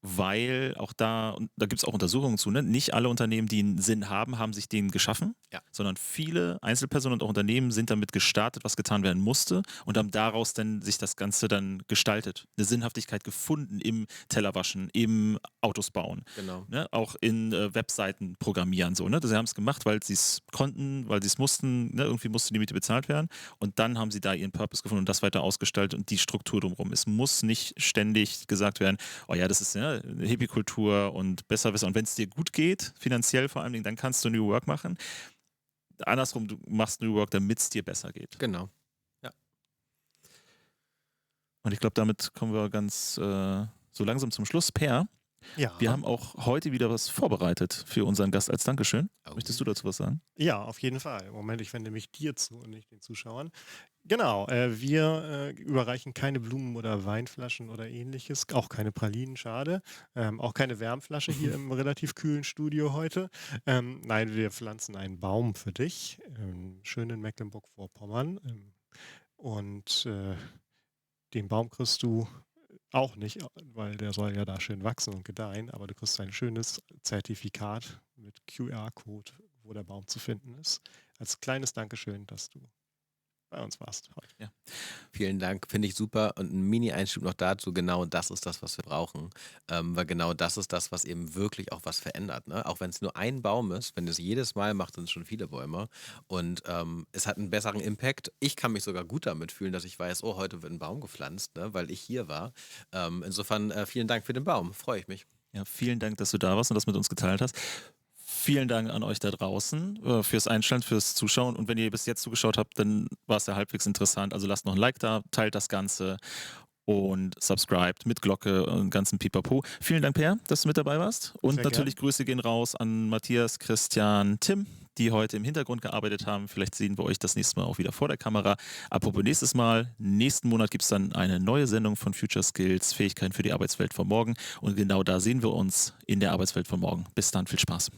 Weil auch und da gibt es auch Untersuchungen zu, ne? Nicht alle Unternehmen, die einen Sinn haben, haben sich den geschaffen, Ja. sondern viele Einzelpersonen und auch Unternehmen sind damit gestartet, was getan werden musste und haben daraus dann sich das Ganze dann gestaltet. Eine Sinnhaftigkeit gefunden im Tellerwaschen, im Autos bauen, Genau. ne? Auch in Webseiten programmieren. So, ne? Sie haben es gemacht, weil sie es konnten, weil sie es mussten, ne? Irgendwie musste die Miete bezahlt werden und dann haben sie da ihren Purpose gefunden und das weiter ausgestaltet und die Struktur drumherum. Es muss nicht ständig gesagt werden, oh ja, das ist ja eine Hippie-Kultur und besser. Und wenn es dir gut geht, finanziell vor allen Dingen, dann kannst du New Work machen. Andersrum, du machst New Work, damit es dir besser geht. Genau. Und ich glaube, damit kommen wir ganz so langsam zum Schluss. Per, Ja. wir haben auch heute wieder was vorbereitet für unseren Gast als Dankeschön. Oh. Möchtest du dazu was sagen? Ja, auf jeden Fall. Moment, ich wende mich dir zu und nicht den Zuschauern. Genau, wir überreichen keine Blumen oder Weinflaschen oder ähnliches, auch keine Pralinen, schade. Auch keine Wärmflasche hier im relativ kühlen Studio heute. Nein, wir pflanzen einen Baum für dich, schön in Mecklenburg-Vorpommern. Und den Baum kriegst du auch nicht, weil der soll ja da schön wachsen und gedeihen, aber du kriegst ein schönes Zertifikat mit QR-Code, wo der Baum zu finden ist. Als kleines Dankeschön, dass du bei uns warst heute. Vielen Dank, finde ich super. Und ein Mini-Einschub noch dazu, genau das ist das, was wir brauchen. Weil genau das ist das, was eben wirklich auch was verändert. Ne? Auch wenn es nur ein Baum ist, wenn es jedes Mal macht, sind es schon viele Bäume. Und es hat einen besseren Impact. Ich kann mich sogar gut damit fühlen, dass ich weiß, oh, heute wird ein Baum gepflanzt, ne? Weil ich hier war. Insofern vielen Dank für den Baum, freue ich mich. Ja, vielen Dank, dass du da warst und das mit uns geteilt hast. Vielen Dank an euch da draußen fürs Einschalten, fürs Zuschauen. Und wenn ihr bis jetzt zugeschaut habt, dann war es ja halbwegs interessant. Also lasst noch ein Like da, teilt das Ganze und subscribt mit Glocke und ganzen Pipapo. Vielen Dank, Per, dass du mit dabei warst. Und Sehr natürlich Grüße gehen raus an Matthias, Christian, Tim, die heute im Hintergrund gearbeitet haben. Vielleicht sehen wir euch das nächste Mal auch wieder vor der Kamera. Apropos nächstes Mal, nächsten Monat gibt es dann eine neue Sendung von Future Skills, Fähigkeiten für die Arbeitswelt von morgen. Und genau da sehen wir uns in der Arbeitswelt von morgen. Bis dann, viel Spaß.